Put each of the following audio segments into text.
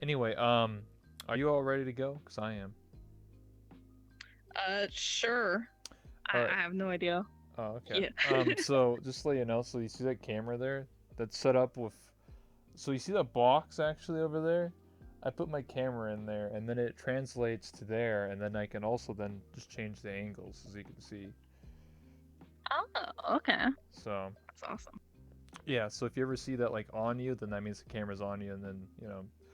Anyway, are you all ready to go? Cause I am. Sure. All I right. have no idea. Oh, okay. Yeah. So just to let you know, so you see that camera there? That's set up with. So you see that box actually over there? I put my camera in there, and then it translates to there, and then I can also then just change the angles, as you can see. Oh, okay. So That's awesome. yeah. So if you ever see that like on you, then that means the camera's on you, and then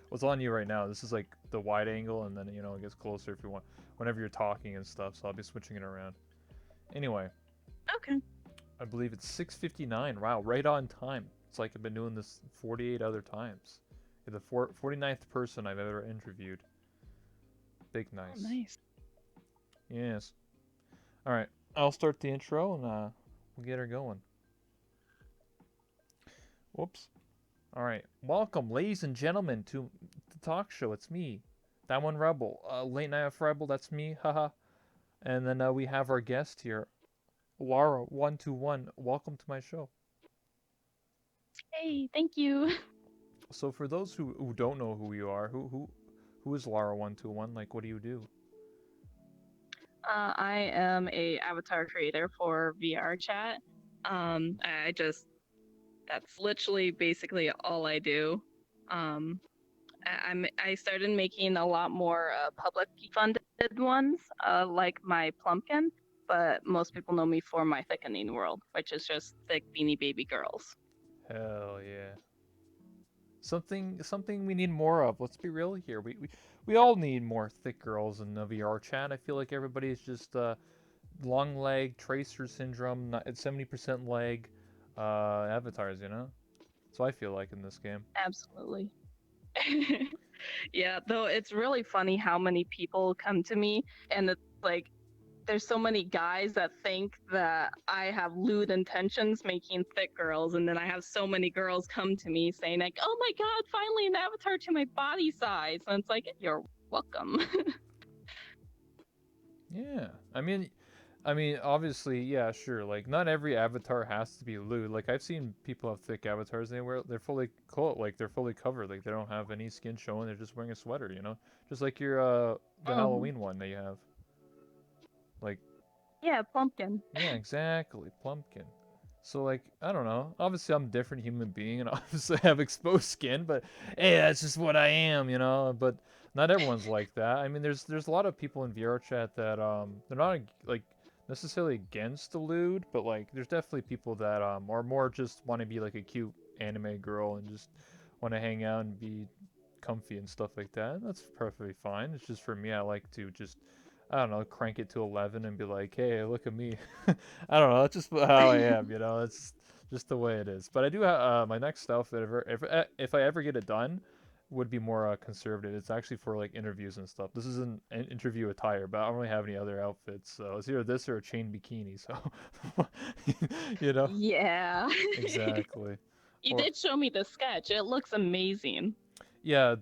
what's on you right now. This is like the wide angle, and then it gets closer if you want, whenever you're talking and stuff. So I'll be switching it around. Anyway, Okay. I believe it's 6:59. Wow, right on time. It's like I've been doing this 48 other times. You're the 49th person I've ever interviewed. Big Oh, nice. nice. Yes. All right. I'll start the intro and we'll get her going. Whoops. All right. Welcome, ladies and gentlemen, to the talk show. It's me, that one rebel, late night of rebel. That's me. Haha. And then we have our guest here, Lyra121. Welcome to my show. Hey, thank you. So for those who don't know who you are, who is Lyra121? Like, what do you do? I am a avatar creator for VR chat. I just that's literally basically all I do. Um, I started making a lot more publicly funded ones, like my Plumpkin, but most people know me for my thickening world, which is just thick beanie baby girls. Hell yeah. Something we need more of. Let's be real here. We all need more thick girls in the VR chat. I feel like everybody's just long leg, tracer syndrome, 70% leg avatars, you know? That's what I feel like in this game. Absolutely. Yeah, though it's really funny how many people come to me and it's like there's so many guys that think that I have lewd intentions making thick girls, and then I have so many girls come to me saying like, "Oh my god, finally an avatar to my body size." And it's like, "You're welcome." Yeah. I mean, obviously, yeah, sure. Like, not every avatar has to be lewd. Like, I've seen people have thick avatars. They're fully clothed, like they're fully covered. Like, they don't have any skin showing. They're just wearing a sweater. Just like your the Mhm. Halloween one that you have. Like, Yeah, pumpkin. yeah, exactly, Plumpkin. So like, I don't know. Obviously, I'm a different human being, and obviously I have exposed skin. But hey, that's just what I am. But not everyone's like that. I mean, there's a lot of people in VR chat that they're not like necessarily against the lewd, but like there's definitely people that are more just want to be like a cute anime girl and just want to hang out and be comfy and stuff like that. That's perfectly fine. It's just for me, I like to just, I don't know, crank it to 11 and be like, hey, look at me. I don't know. That's just how I am. It's just the way it is. But I do have my next outfit, if I ever get it done, would be more conservative. It's actually for like interviews and stuff. This isn't an interview attire, but I don't really have any other outfits. So it's either this or a chain bikini. So, you know, Yeah. exactly. You Or did show me the sketch. It looks amazing. yeah,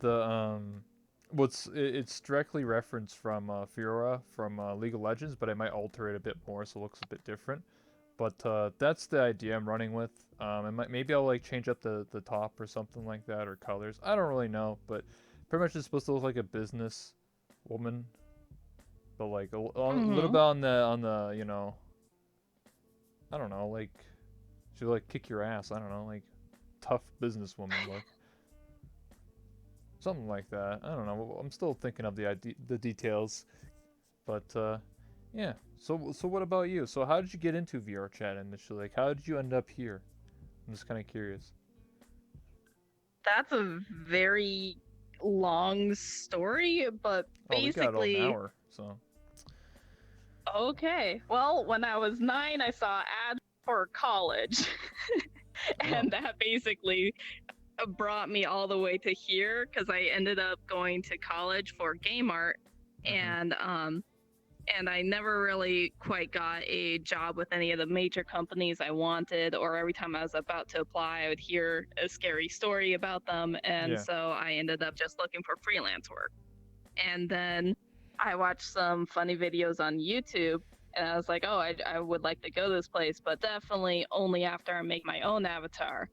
it's directly referenced from Fiora from League of Legends, but I might alter it a bit more so it looks a bit different. But that's the idea I'm running with. Maybe I'll like change up the top or something like that or colors. I don't really know, but pretty much it's supposed to look like a business woman, but like a little Hmm. bit on the I don't know, like she'll like kick your ass. I don't know, like tough businesswoman look. Something like that. I don't know. I'm still thinking of the details, but yeah. So what about you? So how did you get into VR chat initially? Like, how did you end up here? I'm just kind of curious. That's a very long story, but Oh, we got an basically, hour, so okay. Well, when I was 9, I saw ads for college, oh, and that basically brought me all the way to here because I ended up going to college for game art, mm-hmm. and I never really quite got a job with any of the major companies I wanted, or every time I was about to apply, I would hear a scary story about them. And Yeah, so I ended up just looking for freelance work. And then I watched some funny videos on YouTube, and I was like, oh, I would like to go this place, but definitely only after I make my own avatar.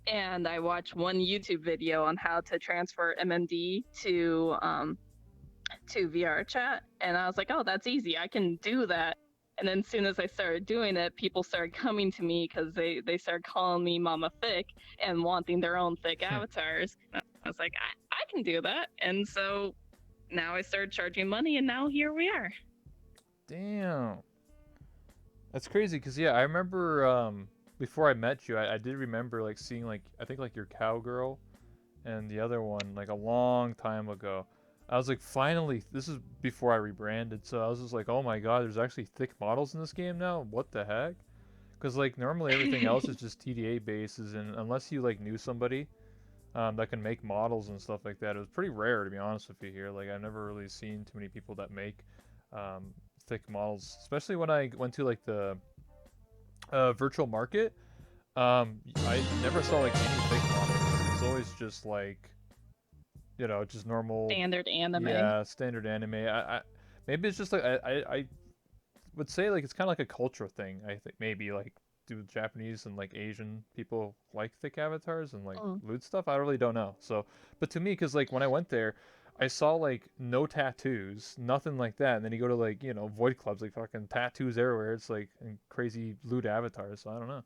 and I watched one YouTube video on how to transfer MMD to VR chat, and I was like, oh, that's easy. I can do that. And then as soon as I started doing it, people started coming to me because they started calling me Mama Thick and wanting their own thick avatars. And I was like, I can do that. And so now I started charging money, and now here we are. Damn. That's crazy because yeah, I remember before I met you, I did remember like seeing like I think like your cowgirl and the other one like a long time ago. I was like, finally, this is before I rebranded, so I was just like, oh my god, there's actually thick models in this game now. What the heck? Because like normally everything else is just TDA bases, and unless you like knew somebody that can make models and stuff like that, it was pretty rare to be honest with you here. Like I've never really seen too many people that make um, thick models, especially when I went to like the virtual market. I never saw like any thick models. It's always just like just normal, Standard anime. yeah, standard anime. I maybe it's just like I would say like it's kind of like a cultural thing. I think maybe like do Japanese and like Asian people like thick avatars and like Mm. lewd stuff. I really don't know. So, but to me, because like when I went there, I saw like no tattoos, nothing like that. And then you go to like void clubs, like fucking tattoos everywhere. It's like and crazy lewd avatars. So I don't know.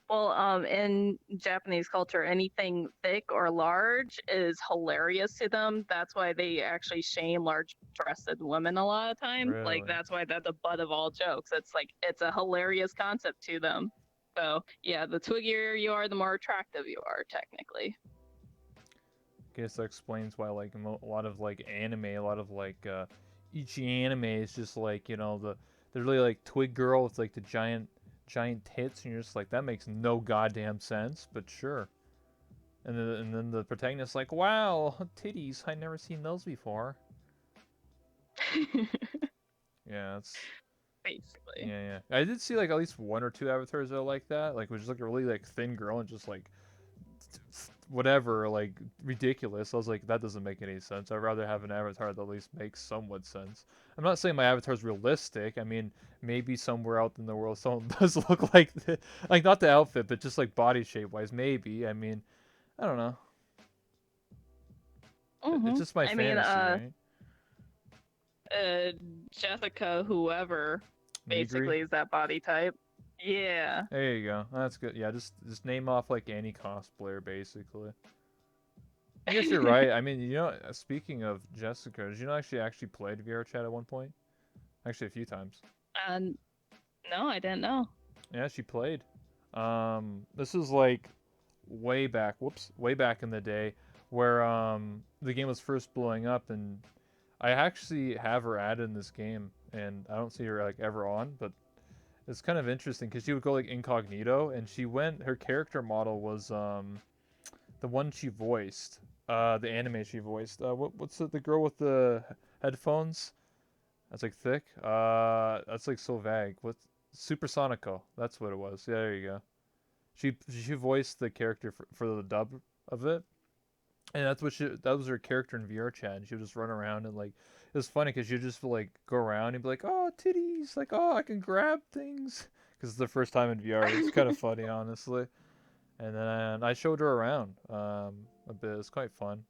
Well, in Japanese culture, anything thick or large is hilarious to them. That's why they actually shame large-breasted women a lot of times. Like Really? that's why they're the butt of all jokes. It's like it's a hilarious concept to them. So yeah, the twiggier you are, the more attractive you are, technically. Guess that explains why like a lot of like anime, a lot of like ichi anime is just like the really like twig girl with like the giant tits, and you're just like that makes no goddamn sense, but sure. And then the protagonist's like, wow, titties, I never seen those before. Yeah, it's Basically. yeah. I did see like at least one or two avatars that are like that, like was just like a really like thin girl and just like whatever, like ridiculous. I was like, that doesn't make any sense. I'd rather have an avatar that at least makes somewhat sense. I'm not saying my avatar's realistic. I mean, maybe somewhere out in the world someone does look like like not the outfit, but just like body shape wise, maybe. I mean, I don't know. It's Hmm. just my I mean, fantasy, right? uh, Jessica, whoever, Negri. basically is that body type. Yeah. There you go. That's good. Yeah, just name off like any cosplayer basically. I guess you're right. I mean, speaking of Jessica, did you know actually played VR chat at one point? Actually, a few times. And no, I didn't know. Yeah, she played. This is like way back in the day, where the game was first blowing up, and I actually have her added in this game, and I don't see her like ever on, but it's kind of interesting because she would go like incognito, and her character model was the one she voiced, the anime she voiced. What's the girl with the headphones? That's like thick. That's like so vague. What Supersonico? That's what it was. Yeah, there you go. She voiced the character for the dub of it, and that was her character in VR chat. And she would just run around and like it was funny because she'd just like go around and be like, "Oh, titties!" Like, "Oh, I can grab things." Because it's the first time in VR. It's kind of funny, honestly. And then I showed her around a bit. It's quite fun.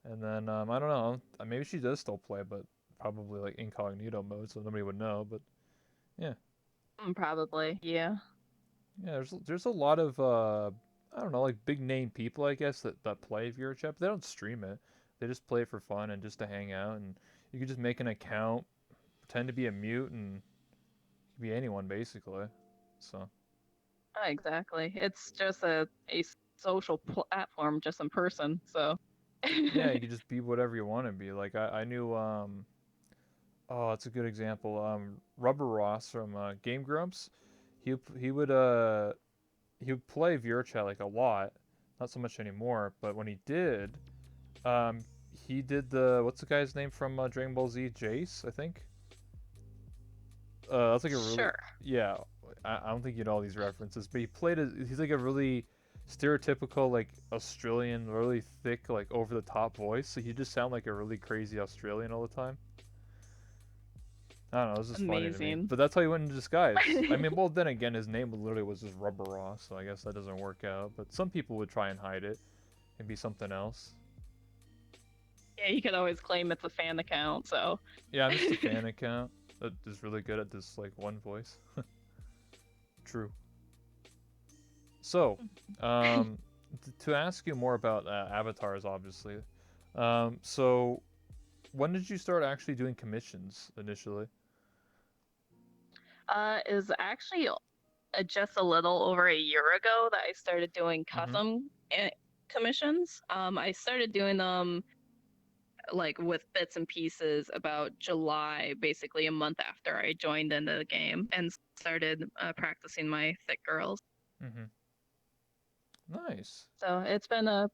And then I don't know. Maybe she does still play, but probably like incognito mode, so nobody would know. But yeah, Probably, yeah. yeah. There's a lot of I don't know, like big name people, I guess, that play VR chat. But they don't stream it. They just play it for fun and just to hang out. And you can just make an account, pretend to be a mute, and be anyone basically. So Exactly. It's just a social platform, just in person. So, yeah, you can just be whatever you want to be. Like I knew oh, that's a good example. Rubber Ross from Game Grumps. He he would uh he would play VRChat like a lot, not so much anymore. But when he did, um, he did the what's the guy's name from Dragon Ball Z? Jace, I think. That's like a really sure. yeah. I don't think you know all these references, but he's like a really stereotypical like Australian, really thick like over the top voice. So he just sound like a really crazy Australian all the time. I don't know. It was just funny to me. Amazing. But that's how he went in disguise. I mean, well, then again, his name literally was just Rubber Raw, so I guess that doesn't work out. But some people would try and hide it and be something else. Yeah, you could always claim it's a fan account, so. Yeah, I'm just a fan account that is really good at this like one voice. True. So, to ask you more about avatars, obviously. So when did you start actually doing commissions initially? Is actually just a little over a year ago that I started doing Mm-hmm. custom commissions. I started doing them like with bits and pieces about July, basically a month after I joined into the game and started practicing my thick girls. Mm-hmm. Nice. So it's been a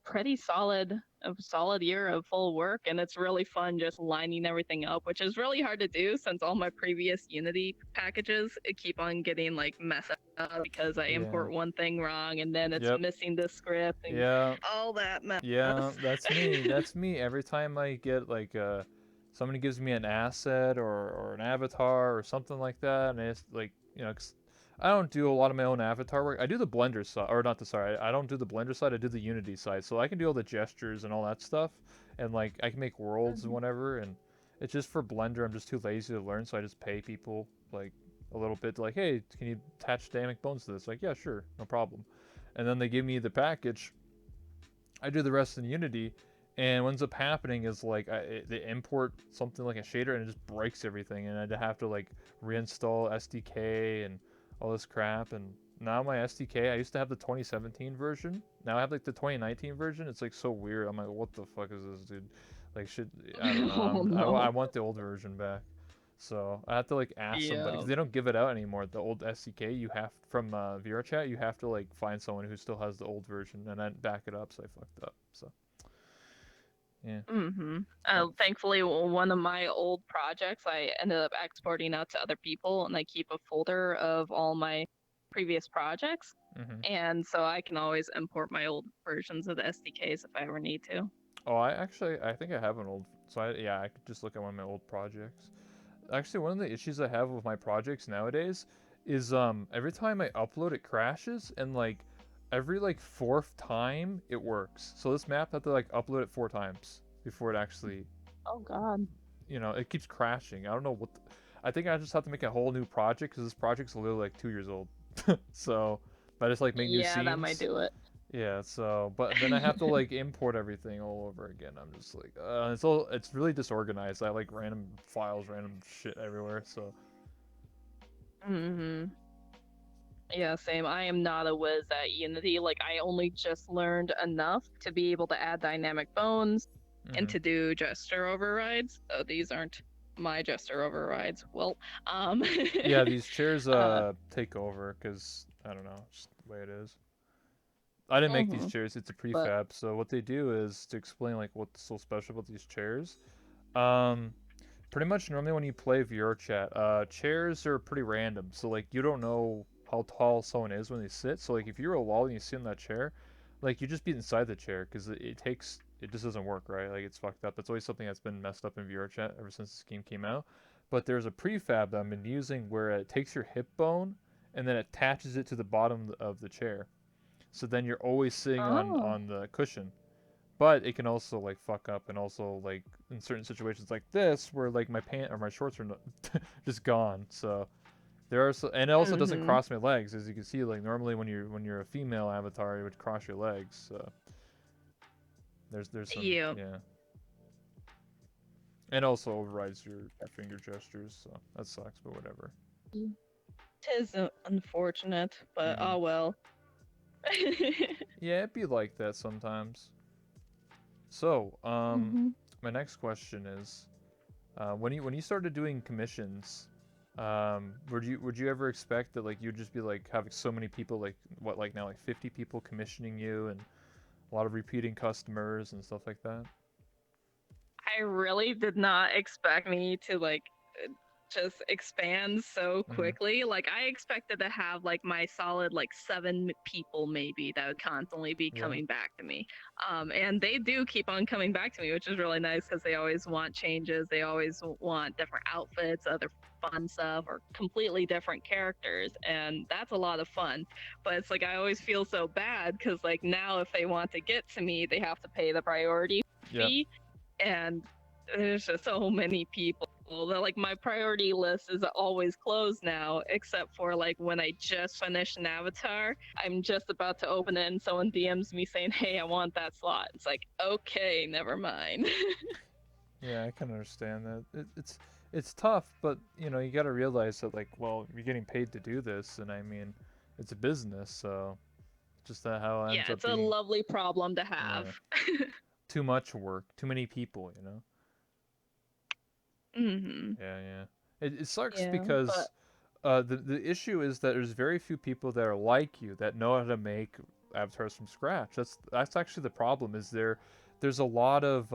solid year of full work, and it's really fun just lining everything up, which is really hard to do since all my previous Unity packages keep on getting like messed up because I Yeah. import one thing wrong and then it's Yep. missing the script and Yeah. all that mess. Yeah. That's me. That's me. Every time I get like somebody gives me an asset or an avatar or something like that, and it's like you know, 'cause I don't do a lot of my own avatar work. I do the Blender side, or not the sorry. I don't do the Blender side. I do the Unity side, so I can do all the gestures and all that stuff, and like I can make worlds and Mhm. whatever. And it's just for Blender. I'm just too lazy to learn, so I just pay people like a little bit, like, hey, can you attach dynamic bones to this? Like, yeah, sure, no problem. And then they give me the package. I do the rest in Unity, and what ends up happening is like they import something like a shader and it just breaks everything, and I'd have to like reinstall SDK and all this crap. And now my SDK, I used to have the 2017 version. Now I have like the 2019 version. It's like so weird. I'm like, what the fuck is this, dude? Like, should I don't know. Oh I no. want the old version back. So I have to like ask somebody Yeah. because they don't give it out anymore. The old SDK you have from VRChat, you have to like find someone who still has the old version and then back it up. So I fucked up. So yeah, Mm-hmm. but Thankfully, one of my old projects I ended up exporting out to other people, and I keep a folder of all my previous projects. mm-hmm. And so I can always import my old versions of the SDKs if I ever need to. Oh, I think I have an old. So yeah, I could just look at one of my old projects. Actually, one of the issues I have with my projects nowadays is every time I upload it crashes, and like every like fourth time it works. So this map I have to like upload it 4 times before it actually, Oh God. it keeps crashing. I don't know what. I think I just have to make a whole new project because this project's literally like 2 years old. So if I just like make new Yeah, that might scenes, do it. yeah. So but then I have to like import everything all over again. I'm just like, it's really disorganized. I like random files, random shit everywhere. So Hmm. Yeah, same. I am not a whiz at Unity. Like, I only just learned enough to be able to add dynamic bones and hmm to do gesture overrides. Oh, these aren't my gesture overrides. Well, um, yeah, these chairs uh, take over because I don't know, just the way it is. I didn't make these mhm. chairs. It's a But prefab. So what they do is to explain like what's so special about these chairs. Um, Pretty much normally when you play VR chat, chairs are pretty random. So like you don't know how tall someone is when they sit. So like if you're a wall and you sit in that chair, like you just be inside the chair because it just doesn't work right. Like it's fucked up. That's always something that's been messed up in VR chat ever since this game came out. But there's a prefab that I've been using where it takes your hip bone and then attaches it to the bottom of the chair. So then you're always sitting on oh, the cushion, but it can also like fuck up, and also like in certain situations like this where like my pant or my shorts are just gone. So there are and it also doesn't hmm, cross my legs, as you can see. Like normally when you're a female avatar, it would cross your legs. So there's some, yeah. yeah, and also overrides your finger gestures. So that sucks, but whatever. Tis unfortunate, but hmm oh well. Yeah, it'd be like that sometimes. So Hmm. my next question is, when you started doing commissions, would you ever expect that like you'd just be like having so many people, like what, like now like 50 people commissioning you and a lot of repeating customers and stuff like that? I really did not expect me to like just expands so Mm-hmm. quickly. Like I expected to have like my solid like 7 people maybe that would constantly be Yeah. coming back to me. And they do keep on coming back to me, which is really nice because they always want changes. They always want different outfits, other fun stuff, or completely different characters, and that's a lot of fun. But it's like I always feel so bad because like now if they want to get to me, they have to pay the priority Yeah. fee, and there's just so many people that like my priority list is always closed now, except for like when I just finished an avatar, I'm just about to open it and someone DMs me saying, "Hey, I want that slot." It's like, okay, never mind. Yeah, I can understand that. It's tough, but you know, you got to realize that like, well, you're getting paid to do this, and I mean, it's a business, so just that how it ends Yeah, up it's a being. lovely problem to have. Yeah, too much work, too many people, you know. Hmm. Yeah, yeah. It sucks Yeah, but because the issue is that there's very few people that are like you that know how to make avatars from scratch. That's actually the problem. Is there's a lot of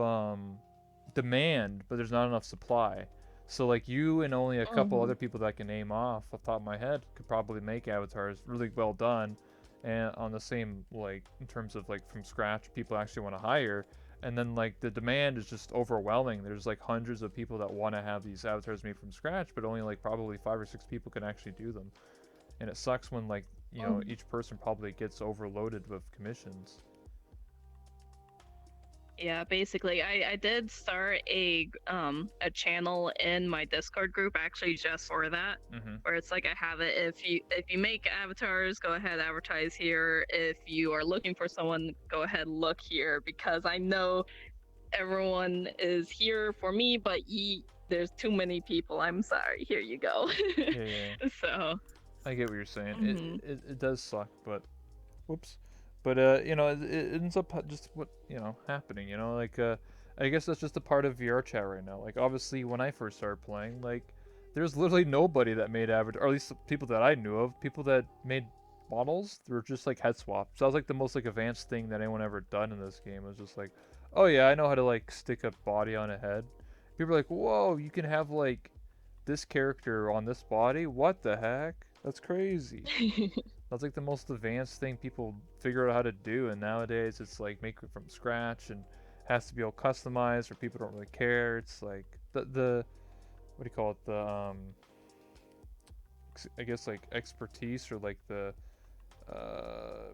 demand, but there's not enough supply. So like you and only a couple hmm other people that I can name off the top of my head could probably make avatars really well done, and on the same like in terms of like from scratch people actually want to hire. And then like the demand is just overwhelming. There's like hundreds of people that want to have these avatars made from scratch, but only like probably 5 or 6 people can actually do them. And it sucks when like you know each person probably gets overloaded with commissions. Yeah, basically, I did start a channel in my Discord group actually just for that, Mm-hmm. where it's like I have it. If you make avatars, go ahead advertise here. If you are looking for someone, go ahead look here because I know everyone is here for me, but there's too many people. I'm sorry. Here you go. Yeah, yeah. So, I get what you're saying. mhm. It does suck, but whoops. But you know, it ends up just what you know happening. You know, like I guess that's just a part of VR chat right now. Like obviously, when I first started playing, like there's literally nobody that made avatar, or at least people that I knew of. People that made models were just like head swaps. So that was like the most like advanced thing that anyone ever done in this game. It was just like, oh yeah, I know how to like stick a body on a head. People are like, whoa, you can have like this character on this body. What the heck? That's crazy. That's like the most advanced thing people figure out how to do, and nowadays it's like make it from scratch and has to be all customized, or people don't really care. It's like the what do you call it? The I guess like expertise or like the uh,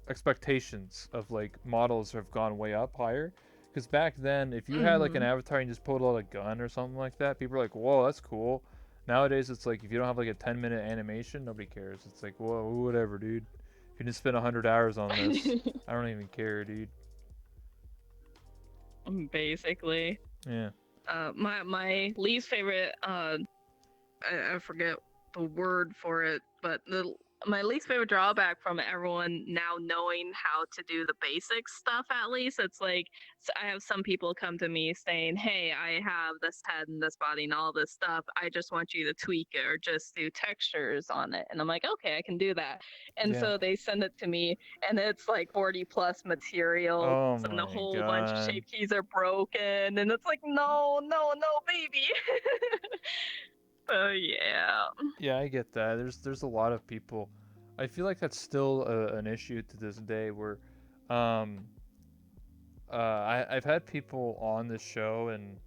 expectations of like models have gone way up higher. Because back then, if you had like an Mhm. avatar and you just pulled out a gun or something like that, people are like, "Whoa, that's cool." Nowadays, it's like if you don't have like a 10-minute animation, nobody cares. It's like, "Whoa, whatever, dude." If you didn't spend 100 hours on this, I don't even care, dude. Basically, Yeah. my least favorite I forget the word for it, but my least favorite drawback from everyone now knowing how to do the basic stuff at least, it's like I have some people come to me saying, "Hey, I have this head and this body and all this stuff. I just want you to tweak it or just do textures on it." And I'm like, "Okay, I can do that." And Yeah. so they send it to me and it's like 40 plus materials Oh and a my whole bunch of god. shape keys are broken and it's like, "No, no, no, baby." So yeah. Yeah, I get that. There's a lot of people. I feel like that's still an issue to this day where um I've had people on this show and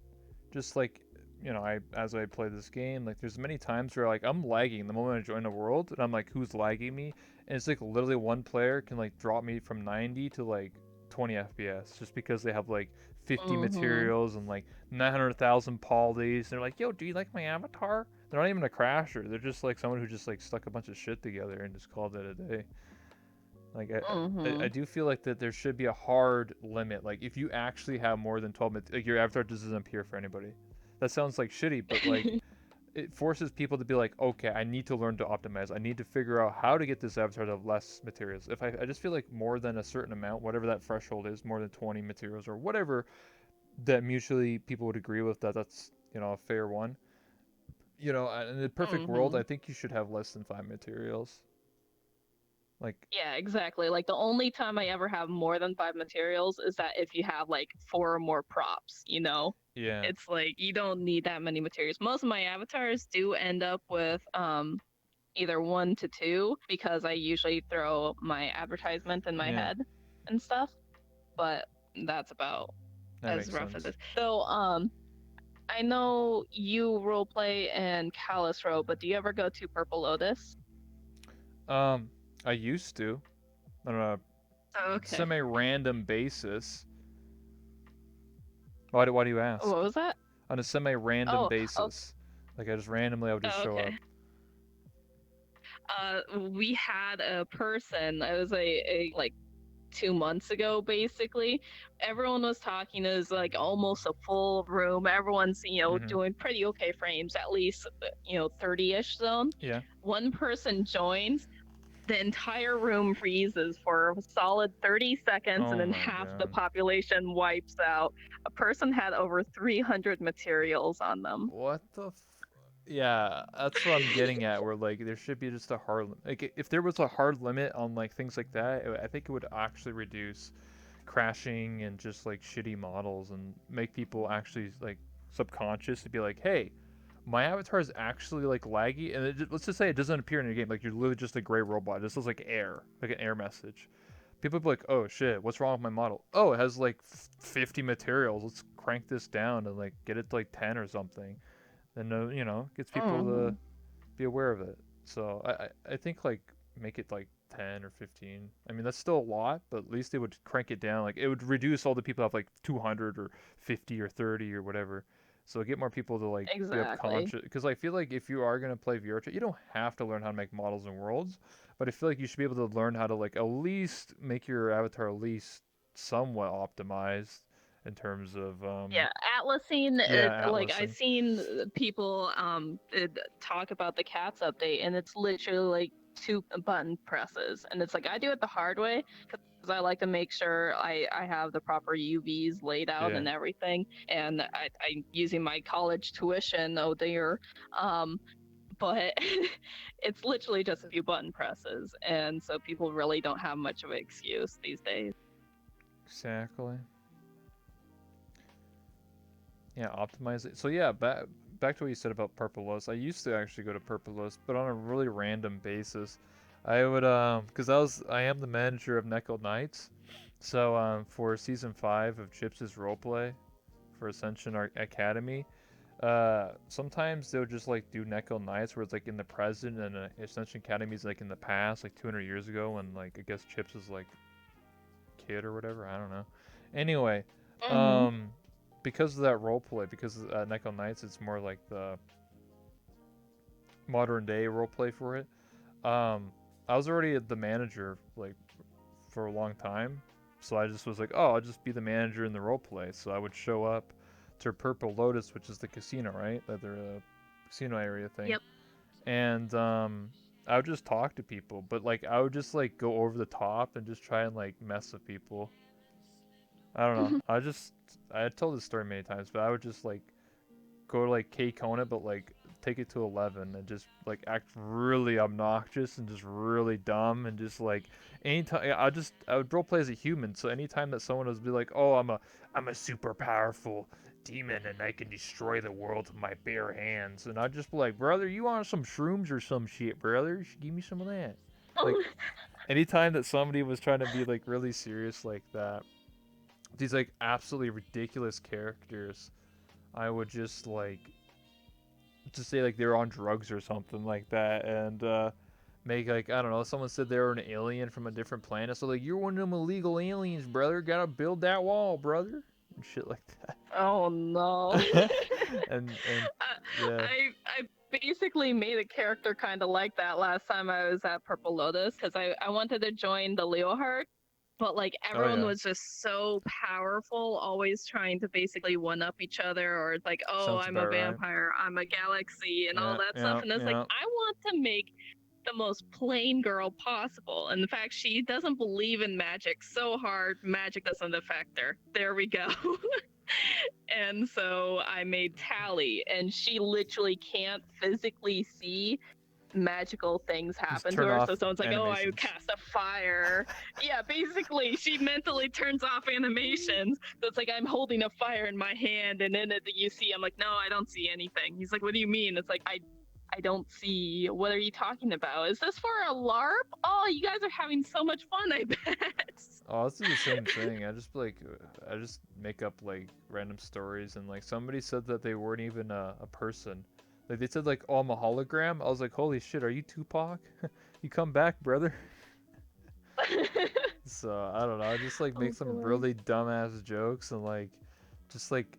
just like you know I as I play this game like there's many times where like I'm lagging the moment I join the world and I'm like who's lagging me, and it's like literally one player can like drop me from 90 to like 20 FPS just because they have like 50 Mhm. materials and like 900,000 polys. They're like, yo, do you like my avatar? They're not even a crasher, they're just like someone who just like stuck a bunch of shit together and just called it a day. Like I Mhm. do feel like that there should be a hard limit. Like if you actually have more than 12 like your avatar doesn't appear for anybody. That sounds like shitty, but like it forces people to be like, okay, I need to learn to optimize. I need to figure out how to get this avatar to have less materials. If I just feel like more than a certain amount, whatever that threshold is, more than 20 materials or whatever that mutually people would agree with that that's, you know, a fair one. You know, in the perfect world, I Mhm. think you should have less than 5 materials. Like, Yeah, exactly. Like the only time I ever have more than 5 materials is that if you have like four or more props, you know? yeah, It's like you don't need that many materials. Most of my avatars do end up with either one to two because I usually throw my advertisement in my yeah, head and stuff, but that's about that as makes rough as sense. it. So I know you roleplay in Callus Row, but do you ever go to Purple Lotus? Um, I used to on a Oh, okay. semi-random basis. Why do you ask? What was that? On a semi-random Oh, oh, basis, like I would just oh, show up. okay. We had a person. It was a like 2 months ago, basically. Everyone was talking. It was like almost a full room. Everyone's Mm-hmm. doing pretty okay frames, at least 30-ish zone. Yeah. One person joins. The entire room freezes for a solid 30 seconds and Oh then my half the god. population wipes out. A person had over 300 materials on them. What the Yeah, that's what I'm getting at. Where like there should be just a hard like if there was a hard limit on like things like that, I think it would actually reduce crashing and just like shitty models and make people actually like subconscious to be like, hey, my avatar is actually like laggy, and let's just say it doesn't appear in your game. Like you're literally just a gray robot. This is like air, like an air message. People be like, oh shit, what's wrong with my model? Oh, it has like 50 materials. Let's crank this down and like get it to like 10 or something. Then gets people to Mm. be aware of it. So I think like make it like 10 or 15. I mean that's still a lot, but at least they would crank it down. Like it would reduce all the people who have like 200 or 50 or 30 or whatever. So get more people to like be up Exactly. conscious. Because I feel like if you are gonna play VR chat, you don't have to learn how to make models and worlds, but I feel like you should be able to learn how to like at least make your avatar at least somewhat optimized in terms of Yeah, atlasing. yeah, Like I atlasing. seen people talk about the cats update, and it's literally like two button presses, and it's like I do it the hard way because I like to make sure I have the proper UVs laid out Yeah. and everything, and I'm using my college tuition. Oh dear, um, but it's literally just a few button presses, and so people really don't have much of an excuse these days. Exactly. Yeah, optimize it. So yeah, back to what you said about Purple Lotus. I used to actually go to Purple Lotus, but on a really random basis. I would because I am the manager of Neko Knights. So for season 5 of Chips' roleplay for Ascension Academy, sometimes they'll just like do Neko Knights where it's like in the present and Ascension Academy's like in the past, like 200 years ago when like I guess Chips is like kid or whatever. I don't know. Anyway, Mm-hmm. um, because of that role play, because Neko Knights, it's more like the modern day role play for it. Um, I was already the manager like for a long time, so I just was like, oh, I'll just be the manager in the role play. So I would show up to Purple Lotus, which is the casino, right? That they're a casino area thing, Yep. and I would just talk to people, but like I would just like go over the top and just try and like mess with people. I don't know. I told this story many times, but I would just like go to like K Kona, but like take it to 11 and just like act really obnoxious and just really dumb and just like anytime I would role play as a human. So anytime that someone would be like, "Oh, I'm a super powerful demon and I can destroy the world with my bare hands," and I'd just be like, "Brother, you on some shrooms or some shit, brother? You should give me some of that." Like anytime that somebody was trying to be like really serious like that, these like absolutely ridiculous characters, I would just say like they were on drugs or something like that, and make like I don't know. Someone said they were an alien from a different planet, so like you're one of them illegal aliens, brother. Gotta build that wall, brother, and shit like Oh no. that. And yeah, I basically made a character kind of like that last time I was at Purple Lotus because I wanted to join the Leoheart, but like oh everyone yeah, was just so powerful, always trying to basically one up each other, or it's like, oh, sounds I'm a about right. vampire, I'm a galaxy, and all Yeah, that stuff. yeah, And it's like, yeah. I want to make the most plain girl possible. And in fact, she doesn't believe in magic so hard, magic doesn't affect her. There we go. And so I made Tally, and she literally can't physically see magical things Just happen to turn her. off So someone's like, "Oh, I animations. cast a fire." Yeah, basically, she mentally turns off animations. So it's like I'm holding a fire in my hand, and in it you see. I'm like, "No, I don't see anything." He's like, "What do you mean?" It's like I don't see. What are you talking about? Is this for a LARP? Oh, you guys are having so much fun, I bet. Oh, let's do the same thing. I just make up like random stories, and like somebody said that they weren't even a person. Like they said like, oh, I'm a hologram. I was like, holy shit, are you Tupac? You come back, brother. So I don't know. I just like make Oh some boy. really dumbass jokes and like, just like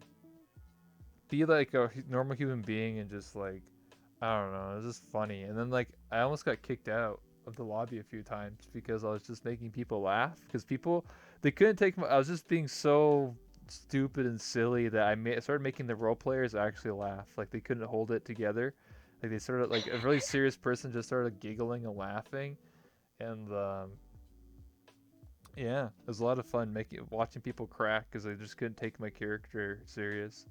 be like a normal human being and just like, I don't know. It's just funny. And then like I almost got kicked out of the lobby a few times because I was just making people laugh because people they couldn't take my. I was just being so stupid and silly that started making the role players actually laugh. Like they couldn't hold it together. Like they started like a really serious person just started giggling and laughing, and yeah, it was a lot of fun making watching people crack because they just couldn't take my character serious.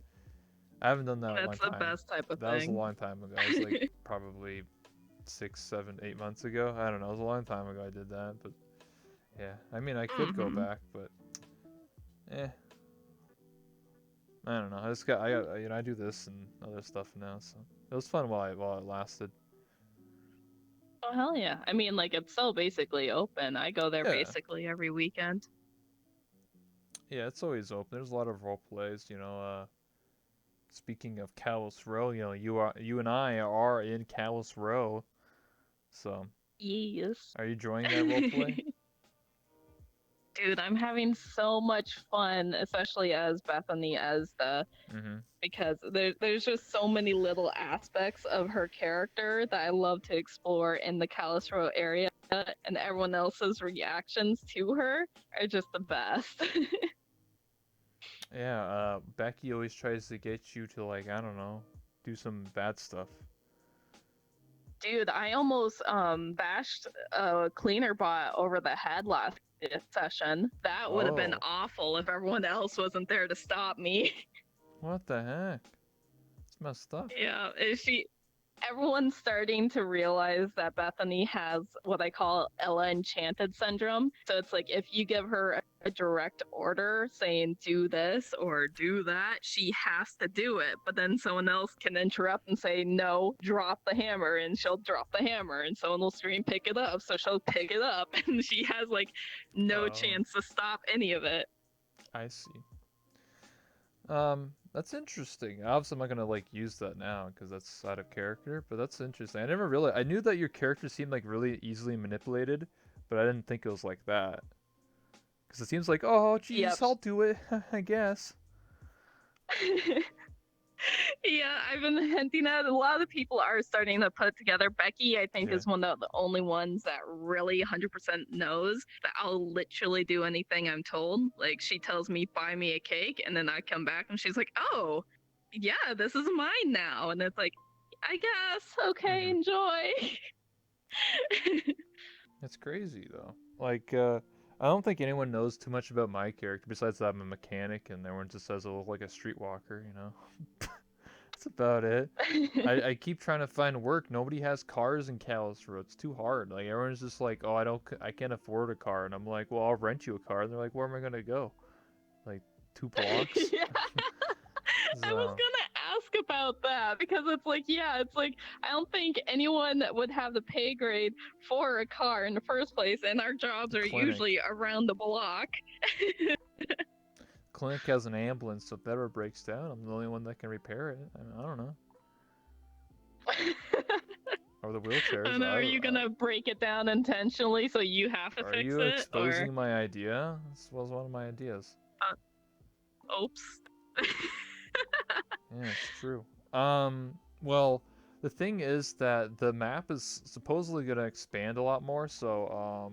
I haven't done that in a long That's the time. best type of That was a thing. long time ago. It was like probably 6, 7, 8 months ago. I don't know. It was a long time ago I did that, but yeah. I mean, I could go Hmm. back, but eh, I don't know. I got I do this and other stuff now, so it was fun while it lasted. Oh hell yeah! I mean, like it's so basically open. I go there Yeah, basically every weekend. yeah. It's always open. There's a lot of role plays. Speaking of Callus Row, you and I are in Callus Row. So, Yes. are you enjoying that role play? Dude, I'm having so much fun, especially as Bethany as the Mm-hmm. because there's just so many little aspects of her character that I love to explore in the Calistro area, and everyone else's reactions to her are just the best. Yeah. Becky always tries to get you to like I don't know, do some bad stuff. Dude, I almost bashed a cleaner bot over the head last session. That would have been Oh, awful if everyone else wasn't there to stop me. what the heck? It's messed up. Yeah, she everyone's starting to realize that Bethany has what I call Ella Enchanted syndrome. So it's like if you give her a direct order saying do this or do that, she has to do it. But then someone else can interrupt and say, no, drop the hammer, and she'll drop the hammer, and someone will scream, pick it up. So she'll pick it up, and she has like no Oh, chance to stop any of it. I see. That's interesting. Obviously, I'm not gonna like use that now because that's out of character. But that's interesting. I never really. I knew that your character seemed like really easily manipulated, but I didn't think it was like that. Because it seems like, oh, Yep. geez, I'll do it. I guess. Yeah, I've been hinting at a lot of people are starting to put together. Becky, I think, Yeah. is one of the only ones that really 100% knows that I'll literally do anything I'm told. Like, she tells me, buy me a cake, and then I come back and she's like, oh, yeah, this is mine now. And it's like, I guess, okay, Mm-hmm. enjoy. It's crazy though. Like, I don't think anyone knows too much about my character besides that I'm a mechanic, and everyone just says I look like a streetwalker. That's about it. I keep trying to find work. Nobody has cars in Calistro. It's too hard. Like everyone's just like, oh, I can't afford a car, and I'm like, well, I'll rent you a car. And they're like, where am I gonna go? Like 2 blocks. Yeah. I was So gonna ask about that because it's like, yeah, it's like I don't think anyone would have the pay grade for a car in the first place, and our the jobs are clinic, usually around the block. clinic has an ambulance, so if that ever breaks down, I'm the only one that can repair it. I don't know. Or the I wheelchairs. don't know, are you gonna break it down intentionally so you have to Are fix you it, or exposing my idea? This was one of my ideas. uh, oops? Yeah, it's true. Well, the thing is that the map is supposedly gonna expand a lot more, so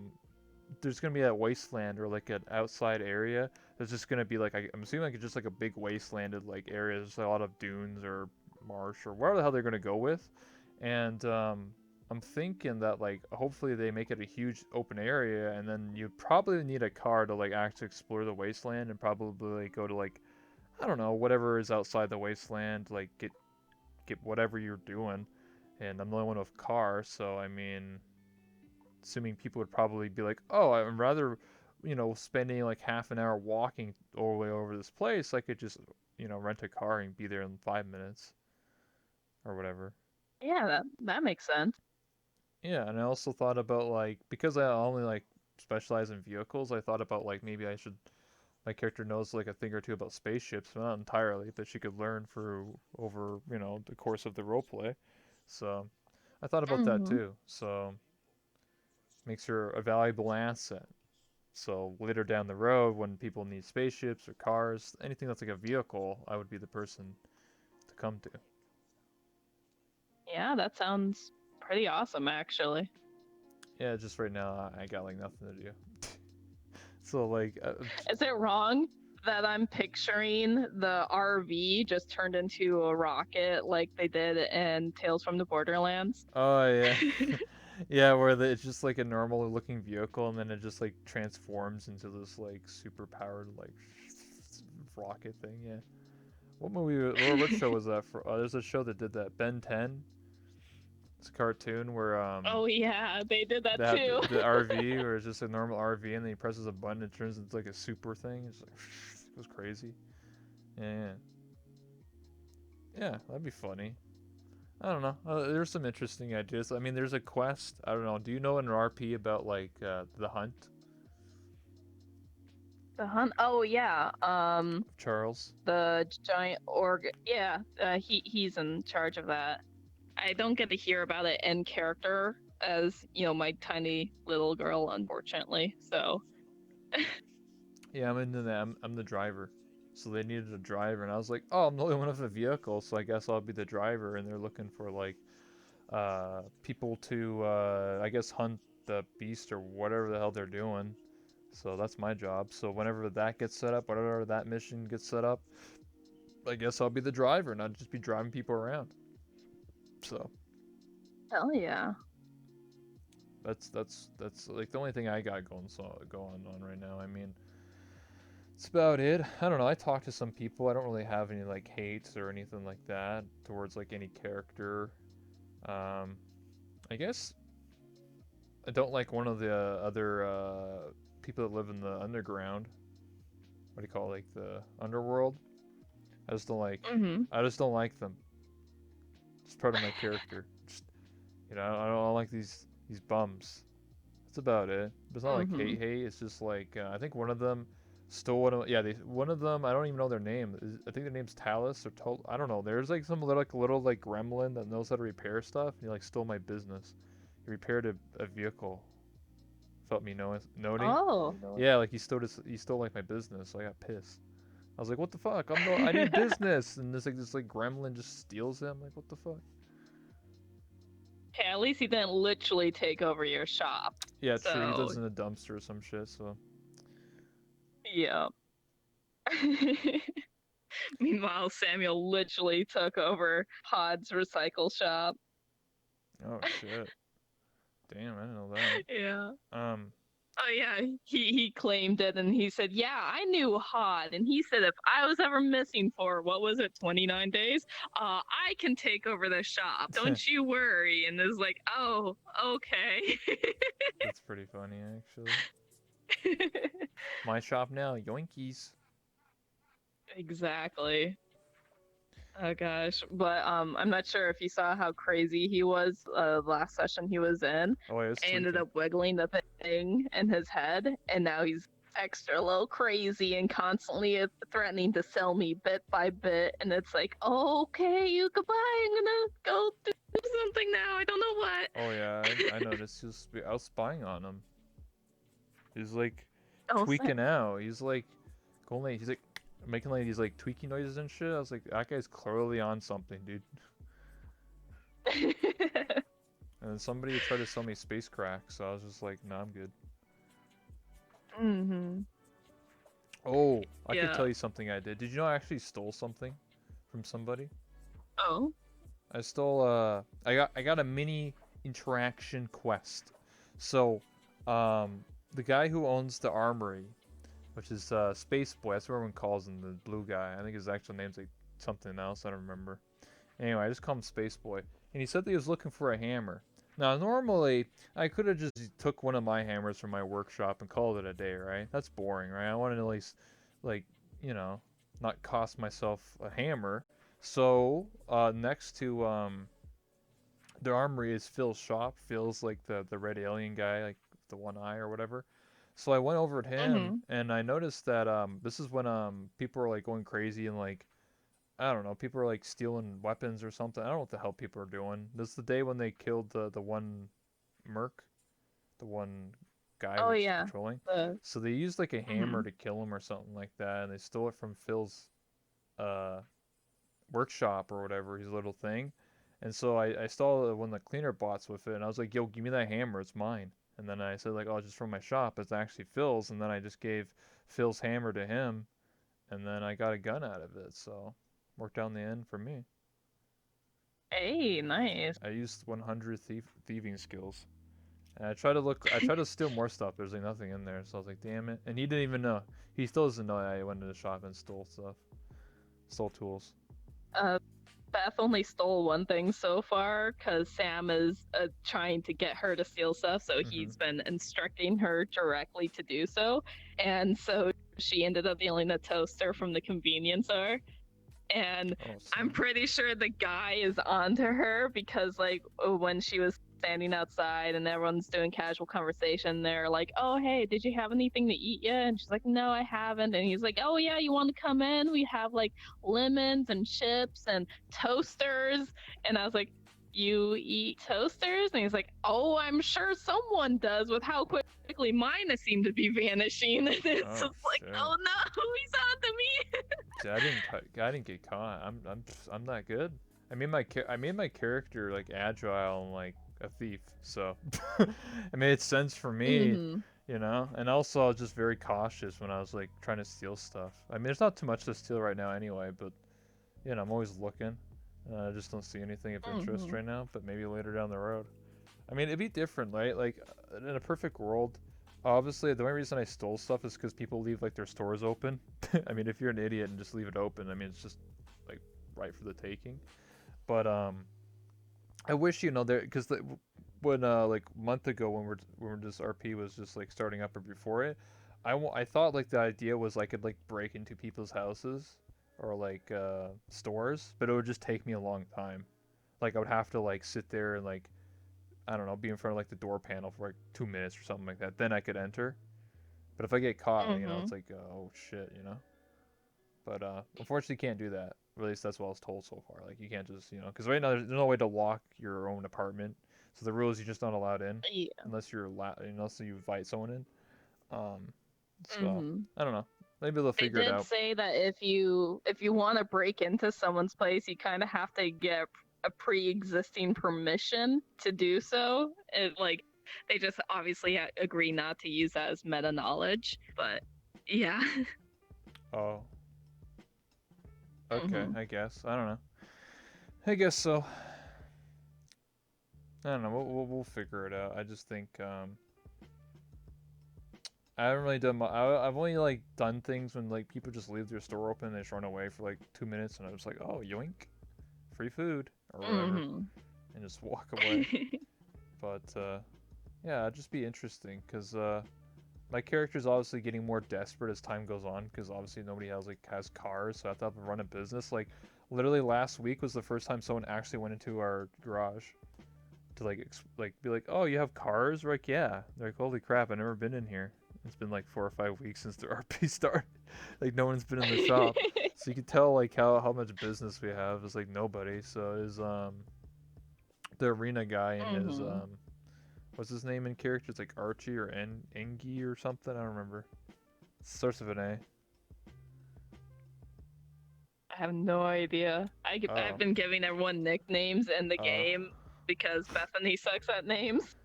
there's gonna be a wasteland or like an outside area. There's just gonna be like I'm assuming like just like a big wastelanded like area. There's a lot of dunes or marsh or where the hell they're gonna go with, and I'm thinking that like hopefully they make it a huge open area, and then you probably need a car to like actually explore the wasteland and probably like, go to like I don't know whatever is outside the wasteland, like get whatever you're doing, and I'm the only one with a car, so I mean, assuming people would probably be like, oh, I'd rather, spending like half an hour walking all the way over this place, I could just, rent a car and be there in 5 minutes or whatever. Yeah, that makes sense. Yeah, and I also thought about like because I only like specialize in vehicles, I thought about like maybe I should my character knows like a thing or two about spaceships, but not entirely, but she could learn through over, the course of the role play. So I thought about that Hmm. too. So makes her a valuable asset. So later down the road, when people need spaceships or cars, anything that's like a vehicle, I would be the person to come to. Yeah, that sounds pretty awesome, actually. Yeah, just right now I got like nothing to do. So like, Is it wrong that I'm picturing the RV just turned into a rocket like they did in Tales from the Borderlands? oh yeah, yeah, where it's just like a normal looking vehicle, and then it just like transforms into this like super powered like rocket thing. Yeah. What movie? Or what show was that for? There's a show that did that. Ben 10. It's a cartoon where Oh yeah, they did that that too. the RV where it's just a normal RV and then he presses a button and it turns into like a super thing. It's like it goes crazy. Yeah, yeah, that'd be funny. I don't know. There's some interesting ideas. I mean, there's a quest. I don't know. Do you know an RP about like the hunt The hunt. Oh yeah. of Charles? The giant org. Yeah. He's in charge of that. I don't get to hear about it in character as my tiny little girl, unfortunately. So. Yeah, I'm into that. I'm the driver. So they needed a driver, and I was like, oh, I'm the only one with a vehicle, so I guess I'll be the driver. And they're looking for like people to I guess hunt the beast or whatever the hell they're doing. So that's my job. So whenever that gets set up, whatever that mission gets set up, I guess I'll be the driver and I'll just be driving people around. So Hell yeah. that's like the only thing I got going on right now. I mean, it's about it. I don't know. I talk to some people. I don't really have any like hates or anything like that towards like any character. Um, I guess I don't like one of the other people that live in the underground. What do you call it? Like the underworld? I just don't like. Hmm. I just don't like them. It's part of my character. Just I don't like these bums. That's about it. But it's not like Hmm. hate. It's just like I think one of them stole one of. Yeah, one of them. I don't even know their name. I think their name's Talus or I don't know. There's like some little like gremlin that knows how to repair stuff. And he like stole my business. He repaired a vehicle. Felt me noting. Oh. Yeah, like he stole like my business. So I got pissed. I was like, what the fuck? I need business, and this like gremlin just steals him. Like, what the fuck? Okay, at least he didn't literally take over your shop. Yeah, true. He So, lives in a dumpster or some shit. So yeah. Meanwhile, Samuel literally took over Pod's recycle shop. oh shit, damn, I didn't know that. Yeah. Um, Oh yeah, he claimed it and he said, "Yeah, I knew Hod." And he said if I was ever missing for what was it, 29 days, I can take over the shop. Don't you worry. And it's like, "Oh, okay." that's pretty funny actually. My shop now, yoinkies. Exactly. Oh gosh, but I'm not sure if you saw how crazy he was last session he was in. Oh, I was I ended tweaking. up wiggling the thing in his head, and now he's extra little crazy and constantly threatening to sell me bit by bit. And it's like, oh, okay, you goodbye. I'm gonna go do something now. I don't know Oh yeah, I what. noticed. I was spying on him. He's like Oh, tweaking out. He's like going like he's like making like these like tweaking noises and shit. I was like, that guy's clearly on something, dude. And then somebody tried to sell me space crack, so I was just like, nah, I'm good. hmm. Oh, I could Yeah. tell you something I did. Did you know I actually stole something from somebody? Oh. I stole I got a mini interaction quest. So, the guy who owns the armory, which is Space Boy, that's what everyone calls him, the blue guy. I think his actual name's like something else, I don't remember. Anyway, I just call him Space Boy. and he said that he was looking for a hammer. Now, normally, I could have just took one of my hammers from my workshop and called it a day, right? That's boring, right? I wanted to at least, like, you know, not cost myself a hammer. So, next to the armory is Phil's shop. Phil's like the red alien guy, like the one eye or whatever. So I went over to him Mm-hmm. and I noticed that this is when people are like going crazy and like I don't know, people are like stealing weapons or something. I don't know what the hell people are doing. This is the day when they killed the one merc, the one guy Oh which is yeah. patrolling. The So they used like a mm-hmm. hammer to kill him or something like that, and they stole it from Phil's uh workshop or whatever, his little thing. And so I saw one of the cleaner bots with it, and I was like, "Yo, give me that hammer, it's mine." And then I said like, "Oh, it's just from my shop." It's actually Phil's, and then I just gave Phil's hammer to him, and then I got a gun out of it. So worked out in the end for me. Hey, nice. I used 100 thieving skills. And I tried to steal more stuff. There's like nothing in there, so I was like, "Damn it!" And he didn't even know. He still doesn't know I went to the shop and stole stuff, stole tools. Uh, Beth only stole one thing so far because Sam is trying to get her to steal stuff, so Mm-hmm. he's been instructing her directly to do so. And so she ended up stealing a toaster from the convenience store. And Oh, I'm Sam. pretty sure the guy is onto her because, like, when she was standing outside and everyone's doing casual conversation, they're like, "Oh, hey, did you have anything to eat yet?" And she's like, "No, I haven't." And he's like, "Oh, yeah, you want to come in? We have like lemons and chips and toasters." And I was like, "You eat toasters?" And he's like, "Oh, I'm sure someone does with how quickly mine seem to be vanishing." And it's Oh just like, shit. "Oh no, he's onto me." See, I didn't get caught. I'm not good. I made my character like agile and like a thief, so it made sense for me, Mm-hmm. you know. And also, I was just very cautious when I was like trying to steal stuff. I mean, there's not too much to steal right now anyway, but you know, I'm always looking. I just don't see anything of interest Mm-hmm. right now, but maybe later down the road. I mean, it'd be different, right? Like in a perfect world, obviously the only reason I stole stuff is because people leave like their stores open. I mean, if you're an idiot and just leave it open, I mean, it's just like right for the taking. But I wish you know there because when like a month ago when this RP was just like starting up or before it, I thought like the idea was I could like break into people's houses or like stores, but it would just take me a long time. Like I would have to like sit there and like I don't know, be in front of like the door panel for like 2 minutes or something like that. Then I could enter. But if I get caught, you know, Mm-hmm. it's like oh shit, you know. But unfortunately, you can't do that. Or at least that's what I was told so far. Like you can't just you know, because right now there's no way to lock your own apartment. So the rule is you're just not allowed in Yeah. unless you invite someone in. Um, so Mm-hmm. I don't know. Maybe they'll They figure it did out. say that if you want to break into someone's place, you kind of have to get a pre-existing permission to do so. It like they just obviously agree not to use that as meta knowledge, but yeah. Oh, okay. Mm-hmm. I guess I don't know. I guess so. I don't know. We'll figure it out. I just think I haven't really done. I've only like done things when like people just leave their store open and they just run away for like 2 minutes, and I was like, oh, yoink, free food or whatever, Mm-hmm. and just walk away. But yeah, it'd just be interesting because my character's obviously getting more desperate as time goes on because obviously nobody has cars, so I have to run a business. Like literally last week was the first time someone actually went into our garage to like be like, oh, you have cars? We're like, yeah. They're like, holy crap, I've never been in here. It's been like 4 or 5 weeks since the RP started. Like no one's been in the shop, so you can tell like how much business we have. Is like nobody. So is the arena guy and his Mm-hmm. what's his name in character? It's like Archie or Engie or something. I don't remember. It starts with an A. I have no idea. I've Oh. been giving everyone nicknames in the Uh. game because Bethany sucks at names.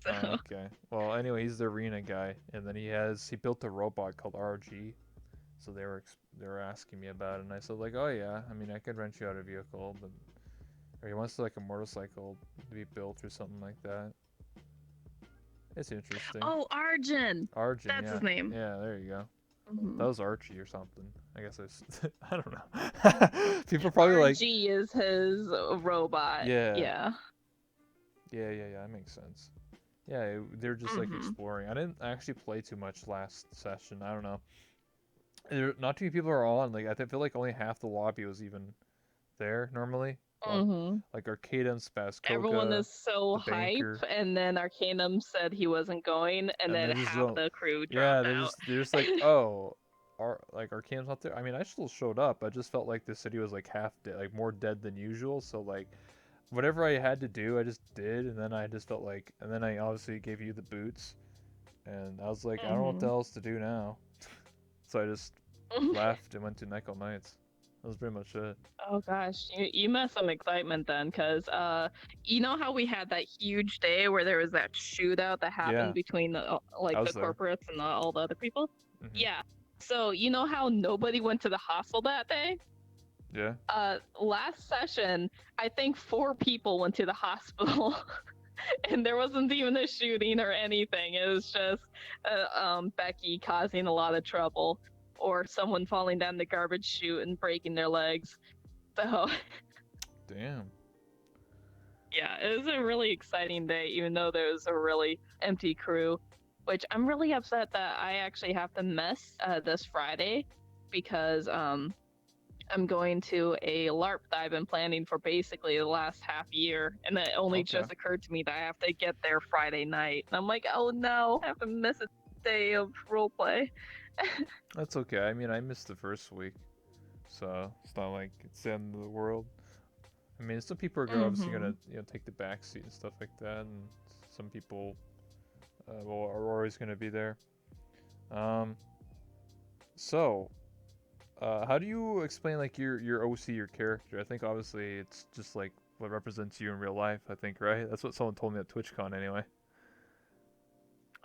So Okay. Well, anyway, he's the arena guy, and then he built a robot called RG. So they were asking me about it, and I said like, oh yeah, I mean I could rent you out a vehicle, but or he wants like a motorcycle to be built or something like that. It's interesting. oh, Arjun. Arjun, That's yeah, his name. yeah, there you go. That Mhm. was Archie or something. I guess I don't know. People probably like, RG is his robot. yeah, Yeah. yeah. That makes sense. Yeah, they're just like Mhm. exploring. I didn't actually play too much last session. I don't know. Not too many people are on. Like feel like only half the lobby was even there normally. Well, Mhm. like Arcada and Everyone Spazcoca, is so the hype, banker, and then Arcanum said he wasn't going, and and then they just half don't. the crew Yeah, dropped out. they're just like, oh, Arcane's not there. I mean, I still showed up. I just felt like the city was like half dead, like more dead than usual. So like, whatever I had to do, I just did, and then I just felt like, and then I obviously gave you the boots, and I was like, I don't know what the Mhm. else to do now. So I just left and went to Nickel Nights. That was pretty much it. Oh gosh, you missed some excitement then, because you know how we had that huge day where there was that shootout that happened Yeah, between the I like the was there. corporates and all the other people? Hmm. Yeah. So you know how nobody went to the hostel that day? Yeah. Last session, I think 4 people went to the hospital, and there wasn't even a shooting or anything. It was just Becky causing a lot of trouble, or someone falling down the garbage chute and breaking their legs. So Damn. yeah, it was a really exciting day, even though there was a really empty crew. Which I'm really upset that I actually have to miss this Friday, because I'm going to a LARP that I've been planning for basically the last half year, and it only Okay. just occurred to me that I have to get there Friday night. And I'm like, oh no, I have to miss a day of roleplay. That's okay. I mean, I missed the first week, so it's not like it's the end of the world. I mean, some people are obviously Mm-hmm. gonna, take the back seat and stuff like that, and some people, are always gonna be there. Um, so, how do you explain like your OC, your character? I think obviously it's just like what represents you in real life. I think, right? That's what someone told me at TwitchCon anyway.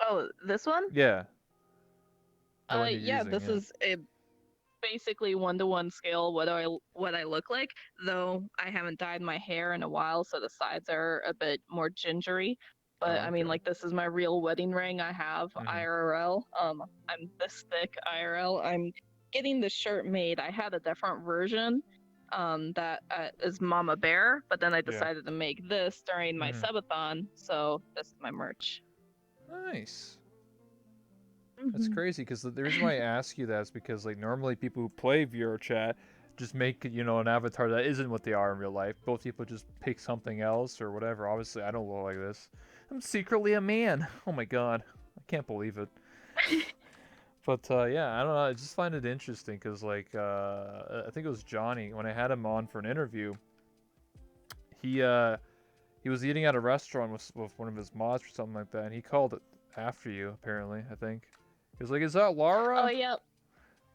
Oh, this one? Yeah, the one you're Yeah, using. this Yeah. is a basically 1-to-1 scale what I look like. Though I haven't dyed my hair in a while, so the sides are a bit more gingery. But Oh, I mean, okay. like, this is my real wedding ring I have Mhm. IRL. I'm this thick IRL. I'm getting the shirt made. I had a different version that is Mama Bear, but then I Yeah. decided to make this during my Mhm. subathon, so this is my merch. Nice. That's Hmm. crazy because the reason why I ask you that is because like normally people who play VR chat just make an avatar that isn't what they are in real life. Both people just pick something else or whatever. Obviously, I don't look like this. I'm secretly a man. Oh my god, I can't believe it. But yeah, I don't know. I just find it interesting because like I think it was Johnny when I had him on for an interview. He uh he was eating at a restaurant with one of his mods or something like that, and he called it after you apparently. I think he was like, "Is that Oh Laura?" yeah.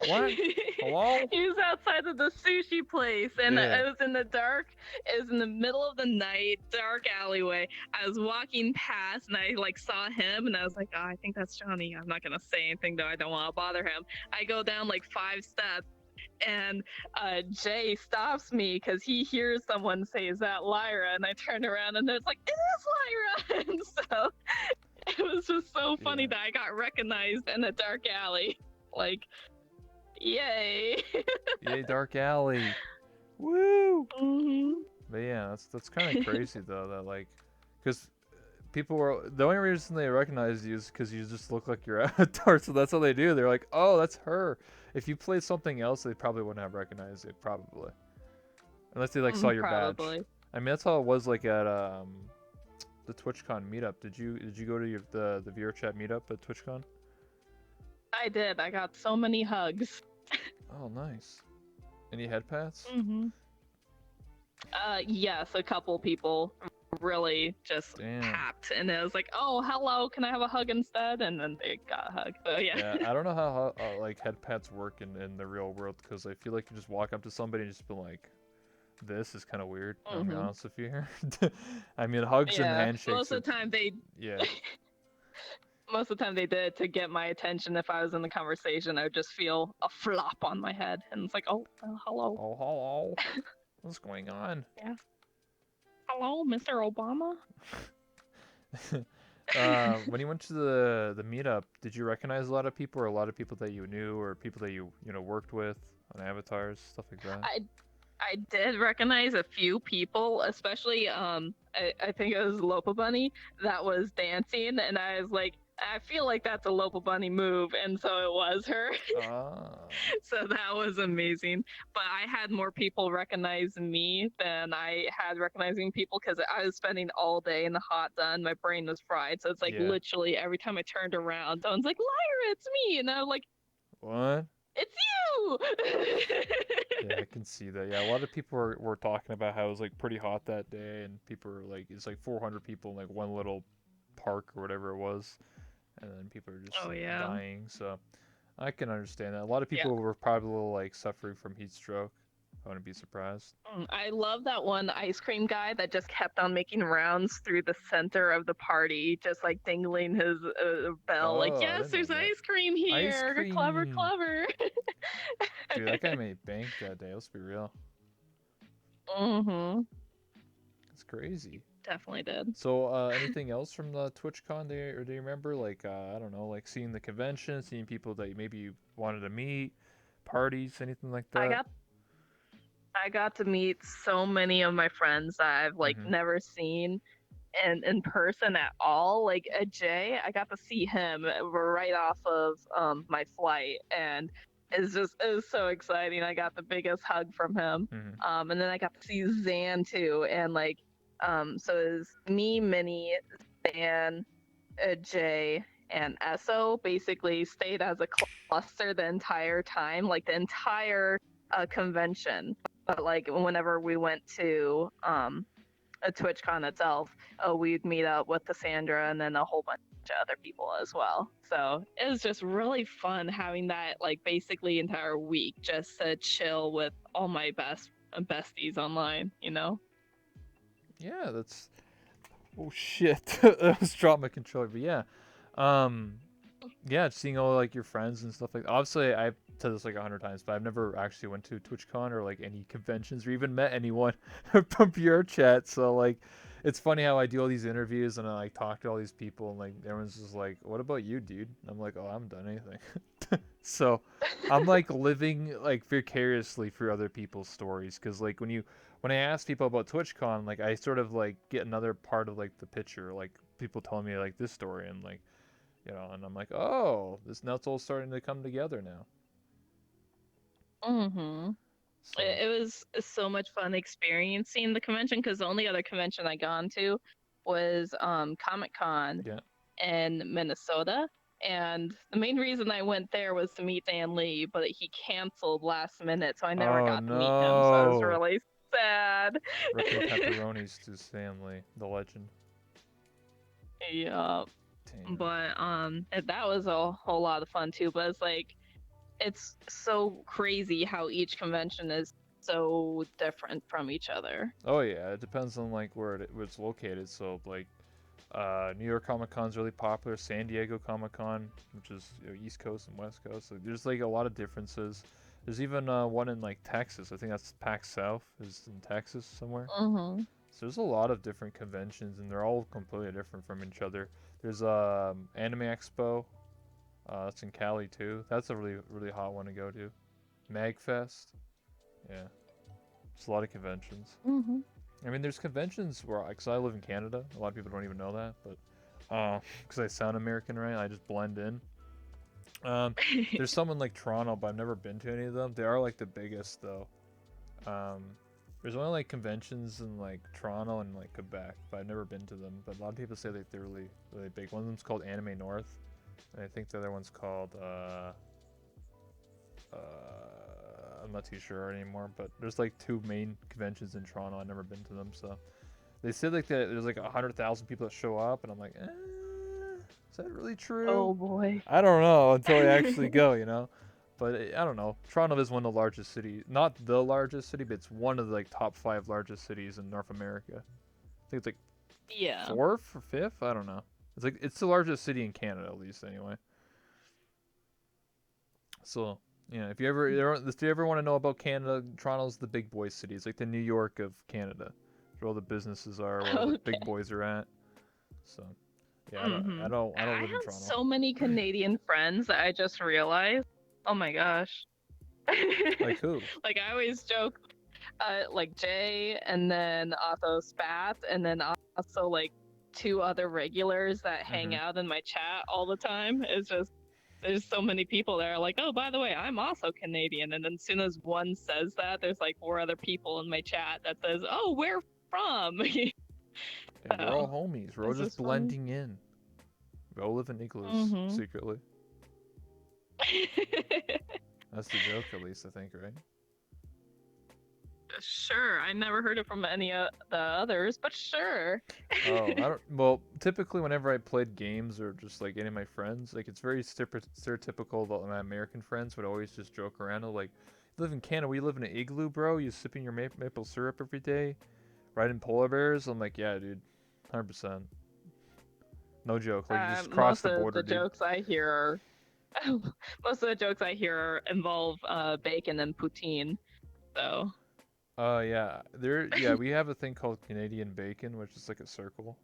What? Hello? He was outside of the sushi place, and Yeah. it was in the dark. It was in the middle of the night, dark alleyway. I was walking past, and I like saw him, and I was like, "Oh, I think that's Johnny." I'm not gonna say anything though. I don't want to bother him. I go down like 5 steps, and Jay stops me because he hears someone say, "Is that Lyra?" And I turn around, and it's like, "It is Lyra!" And so it was just so funny Yeah. that I got recognized in a dark alley. Like, yay. Yay, Dark Alley. Woo! Hmm. But yeah, that's kind of crazy though. That like, because people were the only reason they recognize you is because you just look like your avatar. So that's how they do. They're like, oh, that's her. If you played something else, they probably wouldn't have recognized it. Probably, unless they like saw your badge. Probably. I mean, that's how it was like at the TwitchCon meetup. Did you go to the VR chat meetup at TwitchCon? I did. I got so many hugs. Oh, nice. Any head pats? Hmm. Yes, a couple people really just Damn. packed, and it was like, "Oh, hello, can I have a hug instead?" And then they got a hug. So yeah. Yeah, I don't know how like head pats work in the real world because I feel like you just walk up to somebody and just be like, "This is kind of weird." I'll be Hmm. honest with you here. I mean, hugs and Yeah. handshakes are yeah. Most of the time they did it to get my attention. If I was in the conversation, I would just feel a flop on my head, and it's like, "Oh, hello." Oh, hello. What's going on? Yeah. Hello, Mr. Obama. When you went to the meetup, did you recognize a lot of people, or a lot of people that you knew, or people that you know worked with on avatars, stuff like that? I I did recognize a few people, especially I think it was Lopa Bunny that was dancing, and I was like, I feel like that's a Lopa Bunny move, and so it was her. Ah, So that was amazing. But I had more people recognize me than I had recognizing people because I was spending all day in the hot sun. My brain was fried. So it's like yeah. literally every time I turned around, someone's like, Lyra, it's me. And I'm like, What? it's you. Yeah, I can see that. Yeah, a lot of people were talking about how it was like pretty hot that day, and people were like, it's like 400 people in like one little park or whatever it was, and then people are just Oh, like yeah. dying. So I can understand that. A lot of Yeah. people were probably like suffering from heat stroke. I wouldn't be surprised. I love that one ice cream guy that just kept on making rounds through the center of the party, just like dingling his bell, like, Oh, I yes, didn't know there's that. ice cream Ice here. Clever, cream. clever. Dude, that guy made bank that day. Let's be real. Mm-hmm. It's crazy. Definitely did. So, anything else from the TwitchCon day, or do you remember, like, I don't know, like seeing the convention, seeing people that maybe you wanted to meet, parties, anything like I that? got I got to meet so many of my friends that I've like Mm-hmm. never seen in person at all. Like Jay, I got to see him right off of my flight, and it was so exciting. I got the biggest hug from him. Mm-hmm. And then I got to see Zan too, and like so it was me, Minnie, Zan, Jay, and Esso basically stayed as a cluster the entire time, like the entire convention. But like whenever we went to a TwitchCon itself, we'd meet up with Cassandra and then a whole bunch of other people as well. So it was just really fun having that like basically entire week just to chill with all my besties online, you know? Yeah, that's. Oh shit! That was drop my controller, but yeah, um, yeah, seeing all like your friends and stuff like. Obviously, I've said this like 100 times, but I've never actually went to TwitchCon or like any conventions or even met anyone from your chat. So like, it's funny how I do all these interviews and I like talk to all these people and like everyone's just like, "What about you, dude?" I'm like, "Oh, I haven't done anything." So, I'm like living like vicariously through other people's stories because like when I ask people about TwitchCon, like I sort of like get another part of like the picture, like people telling me like this story and like and I'm like, oh, this nut's all starting to come together now. Mm-hmm. So It was so much fun experiencing the convention because the only other convention I gone to was Comic Con yeah. in Minnesota. And the main reason I went there was to meet Dan Lee, but he canceled last minute, so I never Oh got to meet him. So I was no. really sad. Ripping pepperonis to Stanley, the legend. Yeah, Damn. but that was a whole lot of fun too. But it's like it's so crazy how each convention is so different from each other. Oh yeah, it depends on like where it's located. So like, New York Comic Con's really popular. San Diego Comic Con, which is East Coast and West Coast. So there's like a lot of differences. There's even one in like Texas. I think that's PAX South is in Texas somewhere. Mm-hmm. So there's a lot of different conventions, and they're all completely different from each other. There's Anime Expo. That's in Cali too. That's a really hot one to go to. Magfest. Yeah, there's a lot of conventions. Mm-hmm. I mean, there's conventions where, because I live in Canada, a lot of people don't even know that, but because I sound American, right? I just blend in. There's some in like Toronto, but I've never been to any of them. They are like the biggest though. Um, there's only like conventions in like Toronto and like Quebec, but I've never been to them. But a lot of people say like they're really big. One of them's called Anime North, and I think the other one's called uh, I'm not too sure anymore. But there's like two main conventions in Toronto. I've never been to them, so they said like that there's like 100,000 people that show up, and I'm like, is that really true? Oh boy. I don't know until I actually go, you know. But I don't know. Toronto is one of the largest cities, not the largest city, but it's one of the like top 5 largest cities in North America. I think it's like Yeah. fourth or fifth. I don't know. It's the largest city in Canada, at least anyway. So yeah, if you ever want to know about Canada, Toronto's the big boy city. It's like the New York of Canada, where all the businesses are, where all the big Okay. boys are at. So Yeah, Mm-hmm. I don't I live in have Toronto. so many Canadian friends that I just realized. Oh my gosh. Like who? Like I always joke, like Jay, and then also Spat, and then also like two other regulars that hang Mm-hmm. out in my chat all the time. It's just there's so many people that are like, oh, by the way, I'm also Canadian, and then as soon as one says that, there's like four other people in my chat that says, oh, where from? Yeah, we're all So homies. We're all it's just just funny. blending in. We all live in igloos Mm-hmm. secretly. That's the joke, at least I think, right? Sure, I never heard it from any of the others, but sure. Oh, I don't. Well, typically, whenever I played games or just like any of my friends, like it's very stereotypical that my American friends would always just joke around. Like, you live in Canada, we live in an igloo, bro. You sipping your maple syrup every day, riding polar bears. I'm like, yeah, dude, 100%. No joke. Like, you just crossed Most the of border, the dude. jokes I hear are most of the jokes I hear involve bacon and poutine. So, Yeah, yeah, we have a thing called Canadian bacon, which is like a circle.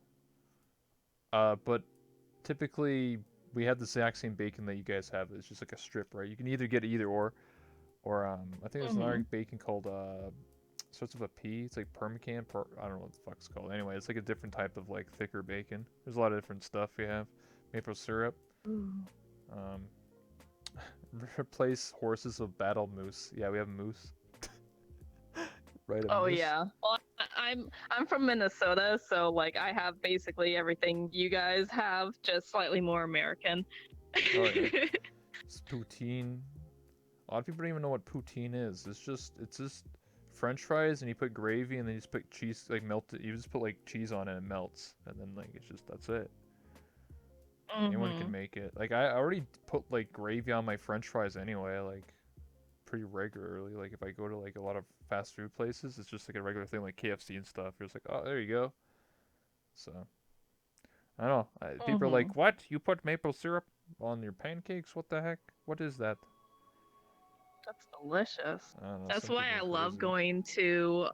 But typically we have the exact same bacon that you guys have. It's just like a strip, right? You can either get either or I think there's hmm another bacon called starts with a P. It's like permacan. I don't know what the fuck it's called. Anyway, it's like a different type of like thicker bacon. There's a lot of different stuff we have. Maple syrup. Um, replace horses with battle moose. Yeah, we have moose. Right, a Oh moose. yeah. Well, I'm from Minnesota, so like I have basically everything you guys have, just slightly more American. Oh yeah, it's poutine. A lot of people don't even know what poutine is. It's just French fries and you put gravy and then you just put cheese like melted. You just put like cheese on it and it melts and then like it's just that's it. Anyone can hmm make it. Like I already put like gravy on my French fries anyway, like pretty regularly. Like if I go to like a lot of fast food places, it's just like a regular thing like KFC and stuff. You're just like, oh, there you go. So I don't know. People are hmm like, what? You put maple syrup on your pancakes? What the heck? What is that? That's delicious. I don't know. That's Some why people I are love crazy. going to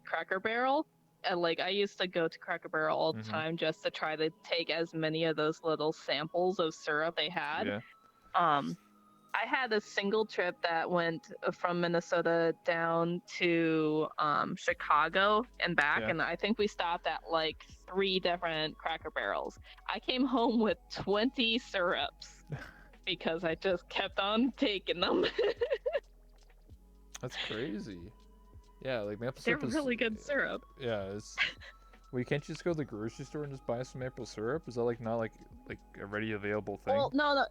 Cracker Barrel. And like I used to go to Cracker Barrel all the Mm-hmm. time just to try to take as many of those little samples of syrup they had. Yeah. Um, I had a single trip that went from Minnesota down to Chicago and back, Yeah. and I think we stopped at like three different Cracker Barrels. I came home with 20 syrups because I just kept on taking them. That's crazy. Yeah, like maple They're syrup is. really good syrup. Yeah, it's. Wait, can't you just go to the grocery store and just buy some maple syrup? Is that like not like a ready available thing? Well, no,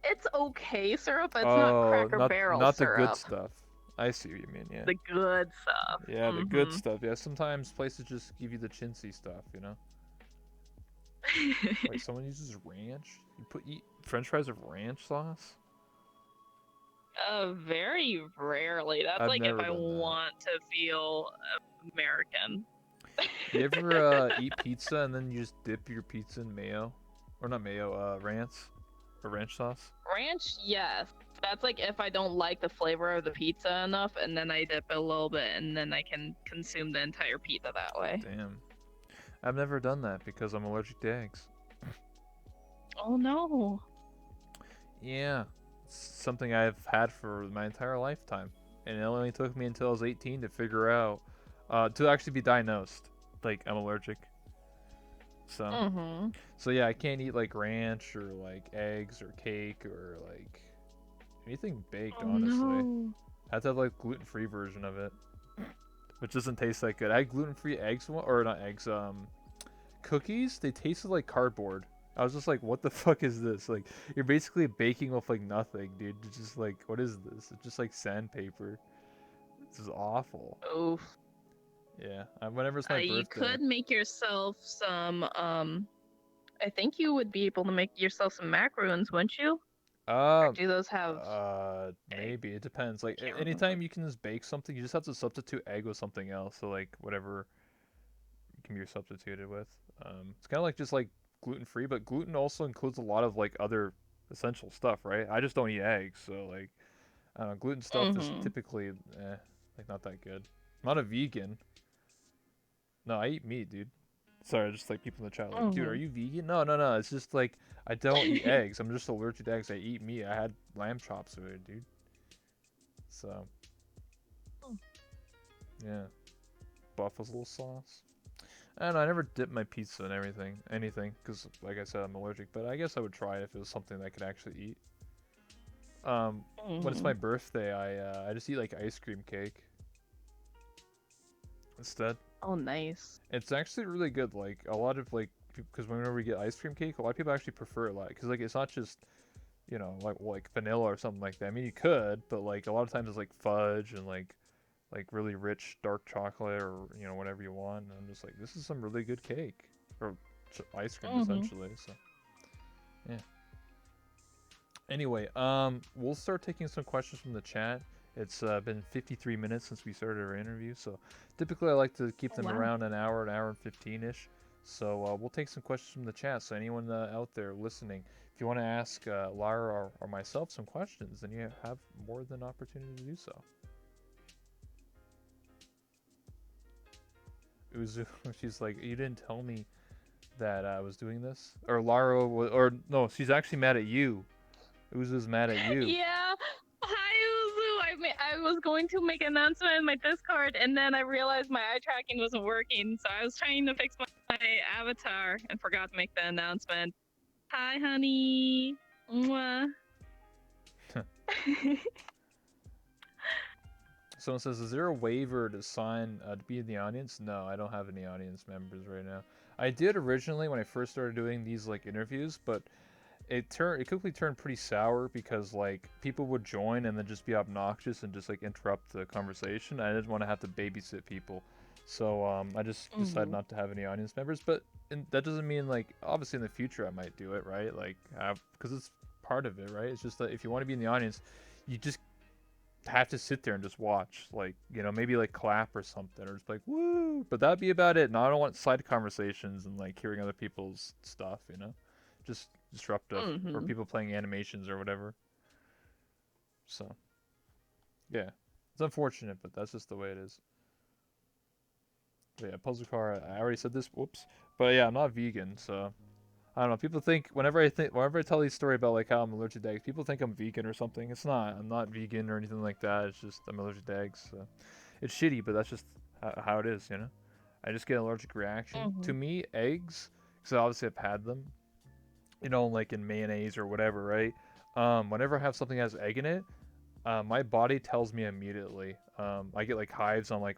it's okay syrup, but it's not Oh, Cracker not Barrel not the good syrup. stuff. I see what you mean. Yeah. The good stuff. Yeah, the good Mm-hmm. stuff. Yeah, sometimes places just give you the chintzy stuff. You know. Wait, someone uses ranch? You eat French fries with ranch sauce? Very rarely. That's I've like if never I done that. want to feel American. You ever eat pizza and then you just dip your pizza in mayo, or not mayo, ranch, or ranch sauce? Ranch, yes. That's like if I don't like the flavor of the pizza enough, and then I dip it a little bit, and then I can consume the entire pizza that way. Damn. I've never done that because I'm allergic to eggs. Oh no. Yeah, it's something I've had for my entire lifetime, and it only took me until I was 18 to figure out, to actually be diagnosed, like I'm allergic. So, Mm-hmm. so yeah, I can't eat like ranch or like eggs or cake or like anything baked. Oh Honestly, no. I have to have like gluten-free version of it, which doesn't taste that good. I had gluten-free eggs or not eggs, cookies. They tasted like cardboard. I was just like, what the fuck is this? Like, you're basically baking with like nothing, dude. It's just like, what is this? It's just like sandpaper. This is awful. Oof. Yeah. Whenever it's my You birthday. could make yourself some. I think you would be able to make yourself some macaroons, wouldn't you? Or Uh, do those have egg? maybe it depends. Like, Can't remember. anytime you can just bake something, you just have to substitute egg with something else. So like, whatever can be substituted with. It's kind of like just like gluten free, but gluten also includes a lot of like other essential stuff, right? I just don't eat eggs, so like, I don't know, gluten stuff is Mm-hmm. typically like not that good. I'm not a vegan. No, I eat meat, dude. Sorry, just like people in the chat like, dude, are Mhm. you vegan? No, no, no. It's just like I don't eat eggs. I'm just allergic to eggs. I eat meat. I had lamb chops with it, dude. So yeah, buffalo sauce. I don't know. I never dip my pizza in anything, because like I said, I'm allergic. But I guess I would try it if it was something that I could actually eat. When it's my Mhm. birthday, I just eat like ice cream cake instead. Oh, nice. It's actually really good. Like a lot of like because whenever we get ice cream cake, a lot of people actually prefer it. Like because like it's not just like vanilla or something like that. I mean you could, but like a lot of times it's like fudge and like really rich dark chocolate or whatever you want. And I'm just like this is some really good cake or ice cream Mhm. essentially. So yeah. Anyway, we'll start taking some questions from the chat. It's been 53 minutes since we started our interview, so typically I like to keep Oh, them wow. around an hour and 15-ish. So we'll take some questions from the chat. So anyone out there listening, if you want to ask Lyra or myself some questions, then you have more than opportunity to do so. Uzu, she's like, you didn't tell me that I was doing this, or Lyra, or no, she's actually mad at you. Uzu's mad at you. Yeah. Hi, Uzu. I was going to make an announcement in my Discord, and then I realized my eye tracking wasn't working. So I was trying to fix my avatar and forgot to make the announcement. Hi, honey. Mwah. Someone says, "Is there a waiver to sign to be in the audience?" No, I don't have any audience members right now. I did originally when I first started doing these like interviews, but it quickly turned pretty sour because like people would join and then just be obnoxious and just like interrupt the conversation. I didn't want to have to babysit people, so I just decided Mhm. not to have any audience members. But that doesn't mean like obviously in the future I might do it, right? Like have because it's part of it, right? It's just that if you want to be in the audience, you just have to sit there and just watch, like maybe like clap or something, or just like woo. But that'd be about it. No, I don't want side conversations and like hearing other people's stuff. Just disruptive or Mhm. people playing animations or whatever. So yeah, it's unfortunate, but that's just the way it is. But yeah, puzzle car. I already said this. Whoops. But yeah, I'm not vegan, so I don't know. People think whenever I tell these story about like how I'm allergic to eggs, people think I'm vegan or something. It's not. I'm not vegan or anything like that. It's just I'm allergic to eggs. So. It's shitty, but that's just how it is. I just get an allergic reaction. To Mhm. me, eggs, because obviously I've had them, like in mayonnaise or whatever, right? Whenever I have something that has egg in it, my body tells me immediately. I get like hives on like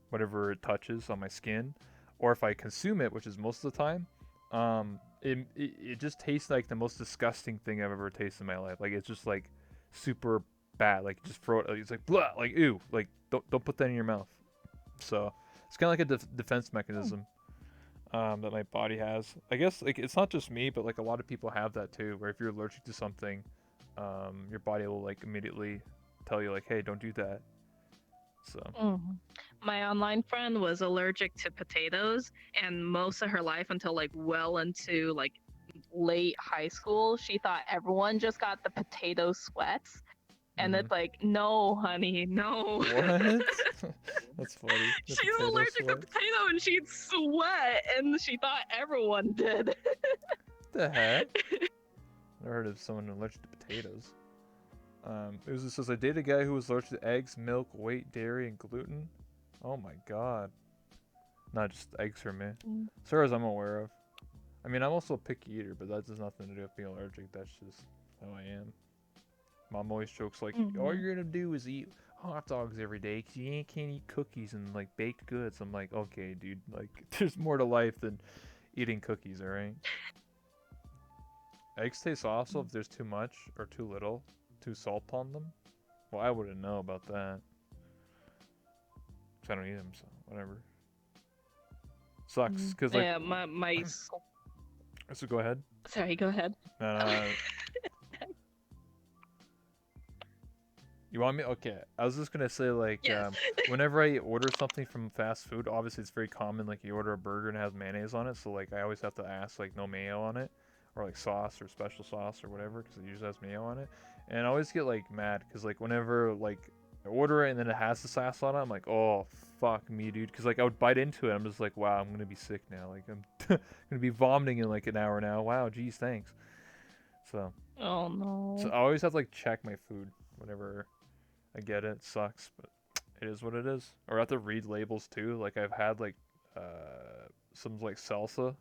whatever it touches on my skin, or if I consume it, which is most of the time, it just tastes like the most disgusting thing I've ever tasted in my life. Like it's just like super bad. Like just throw it. It's like blah. Like ew. Like don't put that in your mouth. So it's kind of like a defense Mm. mechanism that my body has. I guess like it's not just me, but like a lot of people have that too. Where if you're allergic to something, your body will like immediately tell you like, hey, don't do that. So Mhm. My online friend was allergic to potatoes, and most of her life until like well into like late high school, she thought everyone just got the potato sweats. And mm-hmm. it's like, no, honey, no. What? That's funny. The She's potato allergic to sweats. potato and she'd sweat, and she thought everyone did. What the heck? Never heard of someone allergic to potatoes. It says I dated a guy who was allergic to eggs, milk, wheat, dairy, and gluten. Oh my god. Not just eggs for me. Mm. As far as I'm aware of. I mean, I'm also a picky eater, but that has nothing to do with being allergic. That's just how I am. Mom always jokes like, all Mhm. you're gonna do is eat hot dogs every day because you can't eat cookies and like baked goods. I'm like, okay, dude. Like, there's more to life than eating cookies. All right. Eggs taste awful if there's too much or too little, too salt on them. Well, I wouldn't know about that. 'Cause I don't eat them, so whatever. Sucks. Cause like, Yeah, my so go ahead. sorry, go ahead. Uh, You want me? Okay. I was just gonna say like, Yes. whenever I order something from fast food, obviously it's very common. Like you order a burger and it has mayonnaise on it, so like I always have to ask like no mayo on it, or like sauce or special sauce or whatever, because it usually has mayo on it. And I always get like mad because like whenever like I order it and then it has the sauce on it, I'm like, oh fuck me, dude. Because like I would bite into it, I'm just like, wow, I'm gonna be sick now. Like I'm gonna be vomiting in like an hour now. Wow, geez, thanks. So, Oh so no. I always have to like check my food whenever I get it. It sucks, but it is what it is. Or I have to read labels too. Like I've had like some like salsa,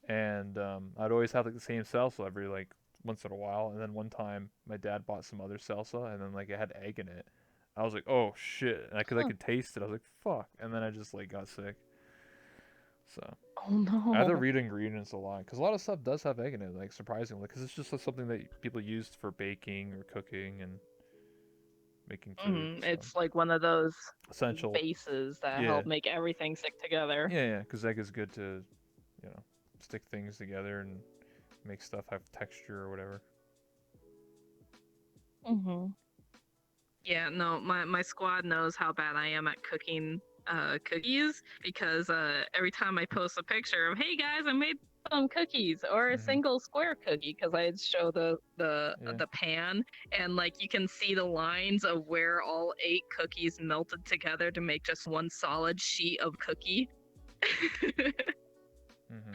and I'd always have like the same salsa every like once in a while. And then one time my dad bought some other salsa, and then like it had egg in it. I was like, oh shit, and I Huh. could taste it. I was like, fuck, and then I just like got sick. So Oh I have to no. read ingredients a lot because a lot of stuff does have egg in it, like surprisingly, because it's just like, something that people used for baking or cooking and making food. So It's like one of those essential. bases that Yeah, help make everything stick together. yeah, because egg is good to, you know, stick things together and make stuff have texture or whatever. Mm-hmm. Yeah, no, my squad knows how bad I am at cooking cookies because every time I post a picture of, hey guys, I made some cookies or a Mhm. single square cookie because I show Yeah. the pan and like you can see the lines of where all 8 cookies melted together to make just one solid sheet of cookie. Mhm.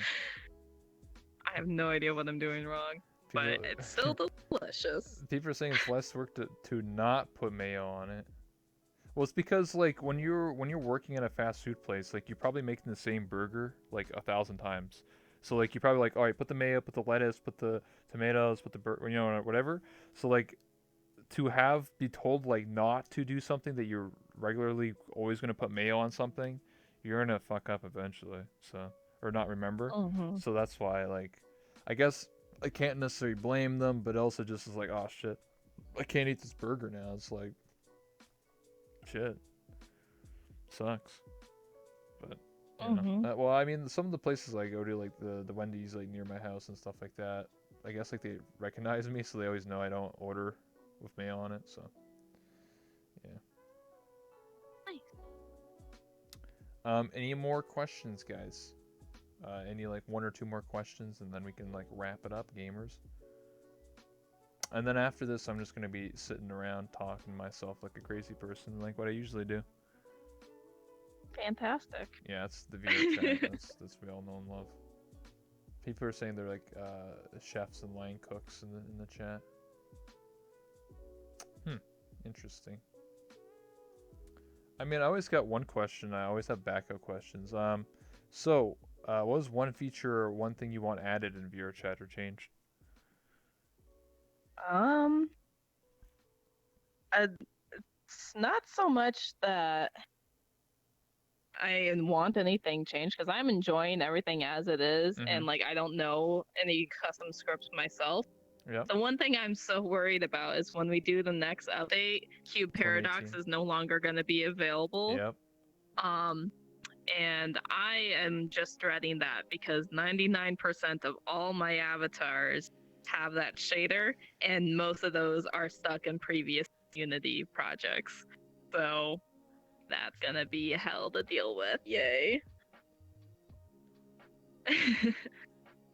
I have no idea what I'm doing wrong, but People it's still delicious. people are saying it's less work to not put mayo on it. Well, it's because like when you're working at a fast food place, like you're probably making the same burger like 1,000 times. So like you're probably like, all right, put the mayo, put the lettuce, put the tomatoes, put the whatever. So like to have be told like not to do something that you're regularly always gonna put mayo on something, you're gonna fuck up eventually. So or not remember. Mm-hmm. So that's why like I guess I can't necessarily blame them, but also just is like, oh shit, I can't eat this burger now. It's like shit, sucks. But you know, Mm-hmm. well, I mean, some of the places I go to, like the Wendy's, like near my house and stuff like that. I guess like they recognize me, so they always know I don't order with mayo on it. So yeah. Nice. Any more questions, guys? Any like one or two more questions, and then we can like wrap it up, gamers. And then after this, I'm just gonna be sitting around talking to myself like a crazy person, like what I usually do. Fantastic. Yeah, it's the VR chat. That's we all know and love. People are saying they're like chefs and line cooks in the chat. Hmm, interesting. I mean, I always got one question. I always have backup questions. So what was one feature or one thing you want added in VR chat or changed? Um, it's not so much that I want anything changed because I'm enjoying everything as it is, Mm-hmm. and like I don't know any custom scripts myself. Yep. The one thing I'm so worried about is when we do the next update, Cube Paradox 2018. is no longer going to be available. Yep. Um, and I am just dreading that because 99% of all my avatars have that shader, and most of those are stuck in previous Unity projects. So that's gonna be hell to deal with. Yay.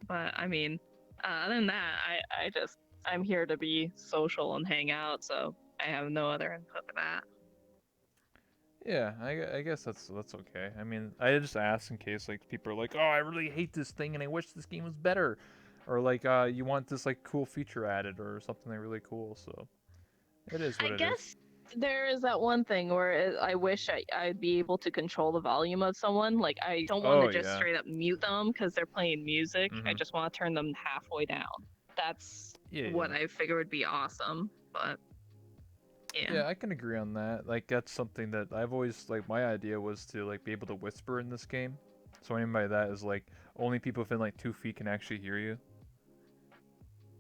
But I mean, other than that, I'm here to be social and hang out, so I have no other input for that. Yeah, I guess that's okay. I mean, I just asked in case like people are like, "Oh, I really hate this thing and I wish this game was better," or like, "You want this like cool feature added or something like really cool." So it is I what it is. guess there is that one thing where I wish I'd be able to control the volume of someone. Like, I don't want Oh to just yeah. straight up mute them because they're playing music. I Mhm. just want to turn them halfway down. That's Yeah, what yeah. I figure would be awesome. But yeah. Yeah, I can agree on that. Like that's something that I've always like my idea was to like be able to whisper in this game. So what I mean by that is like only people within like 2 feet can actually hear you.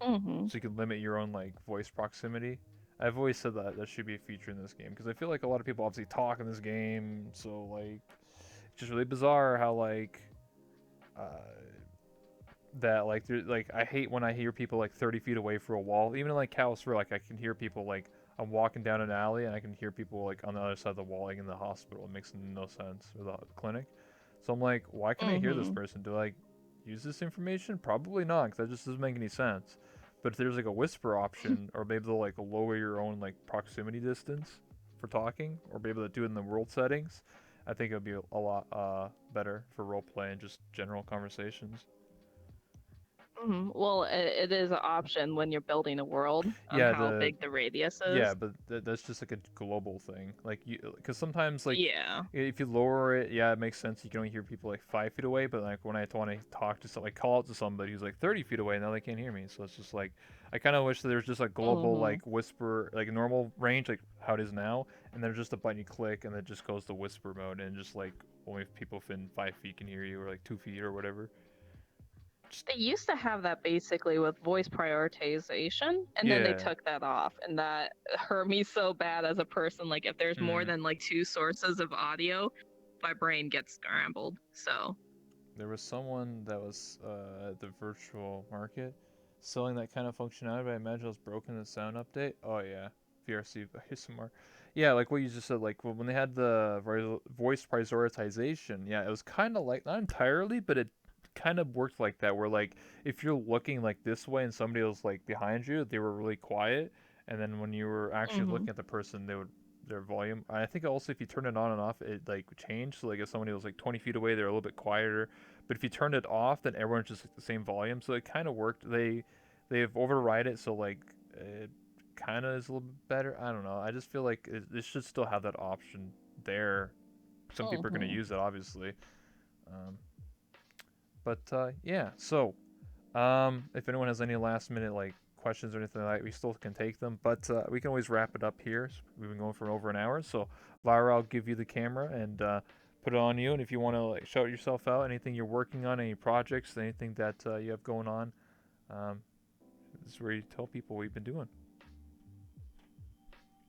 Hmm. So you can limit your own like voice proximity. I've always said that that should be a feature in this game because I feel like a lot of people obviously talk in this game, so like it's just really bizarre how like uh, that like I hate when I hear people like 30 feet away from a wall. Even in like California, like I can hear people like I'm walking down an alley and I can hear people like on the other side of the wall, like in the hospital. It makes no sense, or the clinic. So I'm like, why can I hear this Hmm. person? Do I like, use this information? Probably not, because that just doesn't make any sense. But if there's like a whisper option, or maybe they'll like lower your own like proximity distance for talking, or be able to do it in the world settings, I think it would be a lot better for role play and just general conversations. Well, it is an option when you're building a world on Yeah, how the big the radius yeah, is. but that's just like a global thing. Like you, because sometimes like Yeah. if you lower it, yeah, it makes sense. You can only hear people like 5 feet away. But like when I want to talk to like call out to somebody who's like 30 feet away, now they can't hear me. So it's just like I kind of wish that there's just a global hmm like whisper, like normal range, like how it is now, and then just a button you click, and it just goes to whisper mode, and just like only people within 5 feet can hear you, or like 2 feet or whatever. Just, They used to have that basically with voice prioritization, and then they yeah. took that off, and that hurt me so bad as a person. Like, if there's more Mm. than like two sources of audio, my brain gets scrambled. So, There was someone that was at the virtual market selling that kind of functionality, but I imagine it was broken in the sound update. Oh yeah, VRC ASMR. Yeah, like what you just said. Like when they had the voice prioritization, yeah, it was kind of like not entirely, but it kind of worked like that. Where like if you're looking like this way and somebody was like behind you, they were really quiet, and then when you were actually hmm looking at the person, they would their volume. I think also if you turn it on and off, it like changed. So like if somebody was like 20 feet away, they're a little bit quieter. But if you turned it off, then everyone's just like the same volume. So it kind of worked. They've override it, so like it kind of is a little bit better. I don't know. I just feel like it should still have that option there. Some people are gonna hmm use it, obviously. Um, but yeah. So if anyone has any last minute like questions or anything like that, we still can take them. But we can always wrap it up here. We've been going for over an hour. So Lyra, I'll give you the camera and put it on you. And if you want to like shout yourself out, anything you're working on, any projects, anything that you have going on, um, this is where you tell people what you've been doing.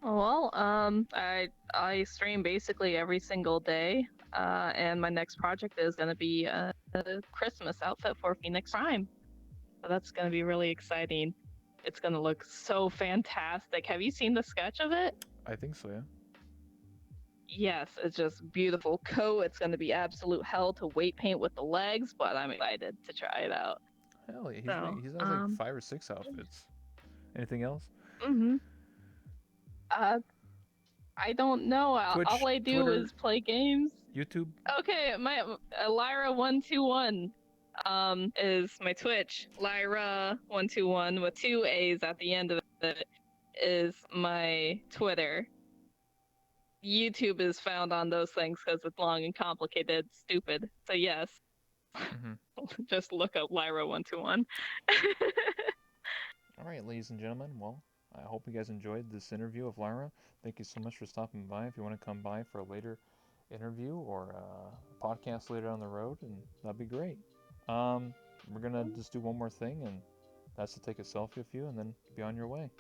Well, I stream basically every single day, and my next project is gonna be a Christmas outfit for Phoenix Prime. So that's gonna be really exciting. It's gonna look so fantastic. Have you seen the sketch of it? I think so, yeah. Yes, it's just beautiful coat. It's gonna be absolute hell to weight paint with the legs, but I'm excited to try it out. Hell yeah, So, he has like 5 or 6 outfits. Anything else? hmm uh, I don't know. All Twitch, I do Twitter, is play games. YouTube. Okay, my Lyra121 is my Twitch. Lyra121 with two A's at the end of it is my Twitter. YouTube is found on those things because it's long and complicated, stupid. So yes, Mm-hmm. just look up Lyra121. All right, ladies and gentlemen. Well, I hope you guys enjoyed this interview of Lyra. Thank you so much for stopping by. If you want to come by for a later interview or a podcast later down the road, and that'd be great. Um, we're gonna just do one more thing, and that's to take a selfie of you and then be on your way.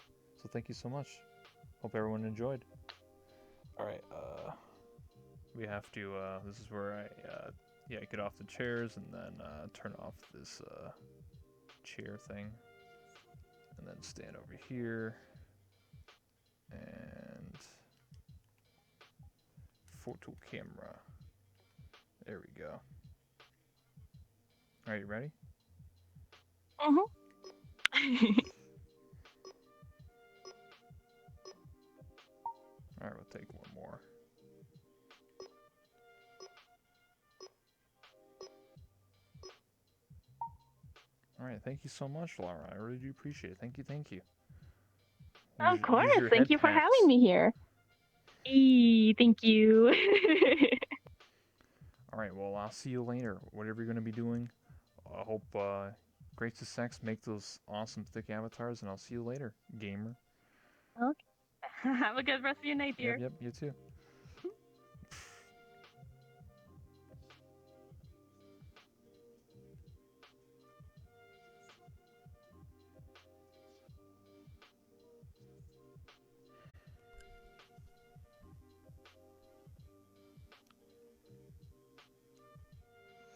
So thank you so much. Hope everyone enjoyed. All right. We have to. This is where I yeah get off the chairs and then turn off this chair thing, and then stand over here and photo camera. There we go. Are you ready? uh-huh. All right, we'll take one more. All right, thank you so much, Laura. I really do appreciate it. Thank you, thank you. Of Use course. your Thank head you for having pats. me here. Thank you. All right, well, I'll see you later. Whatever you're gonna be doing, I hope great success. Make those awesome thick avatars, and I'll see you later, gamer. Okay. Have a good rest of your night, Yep, dear. yep, you too.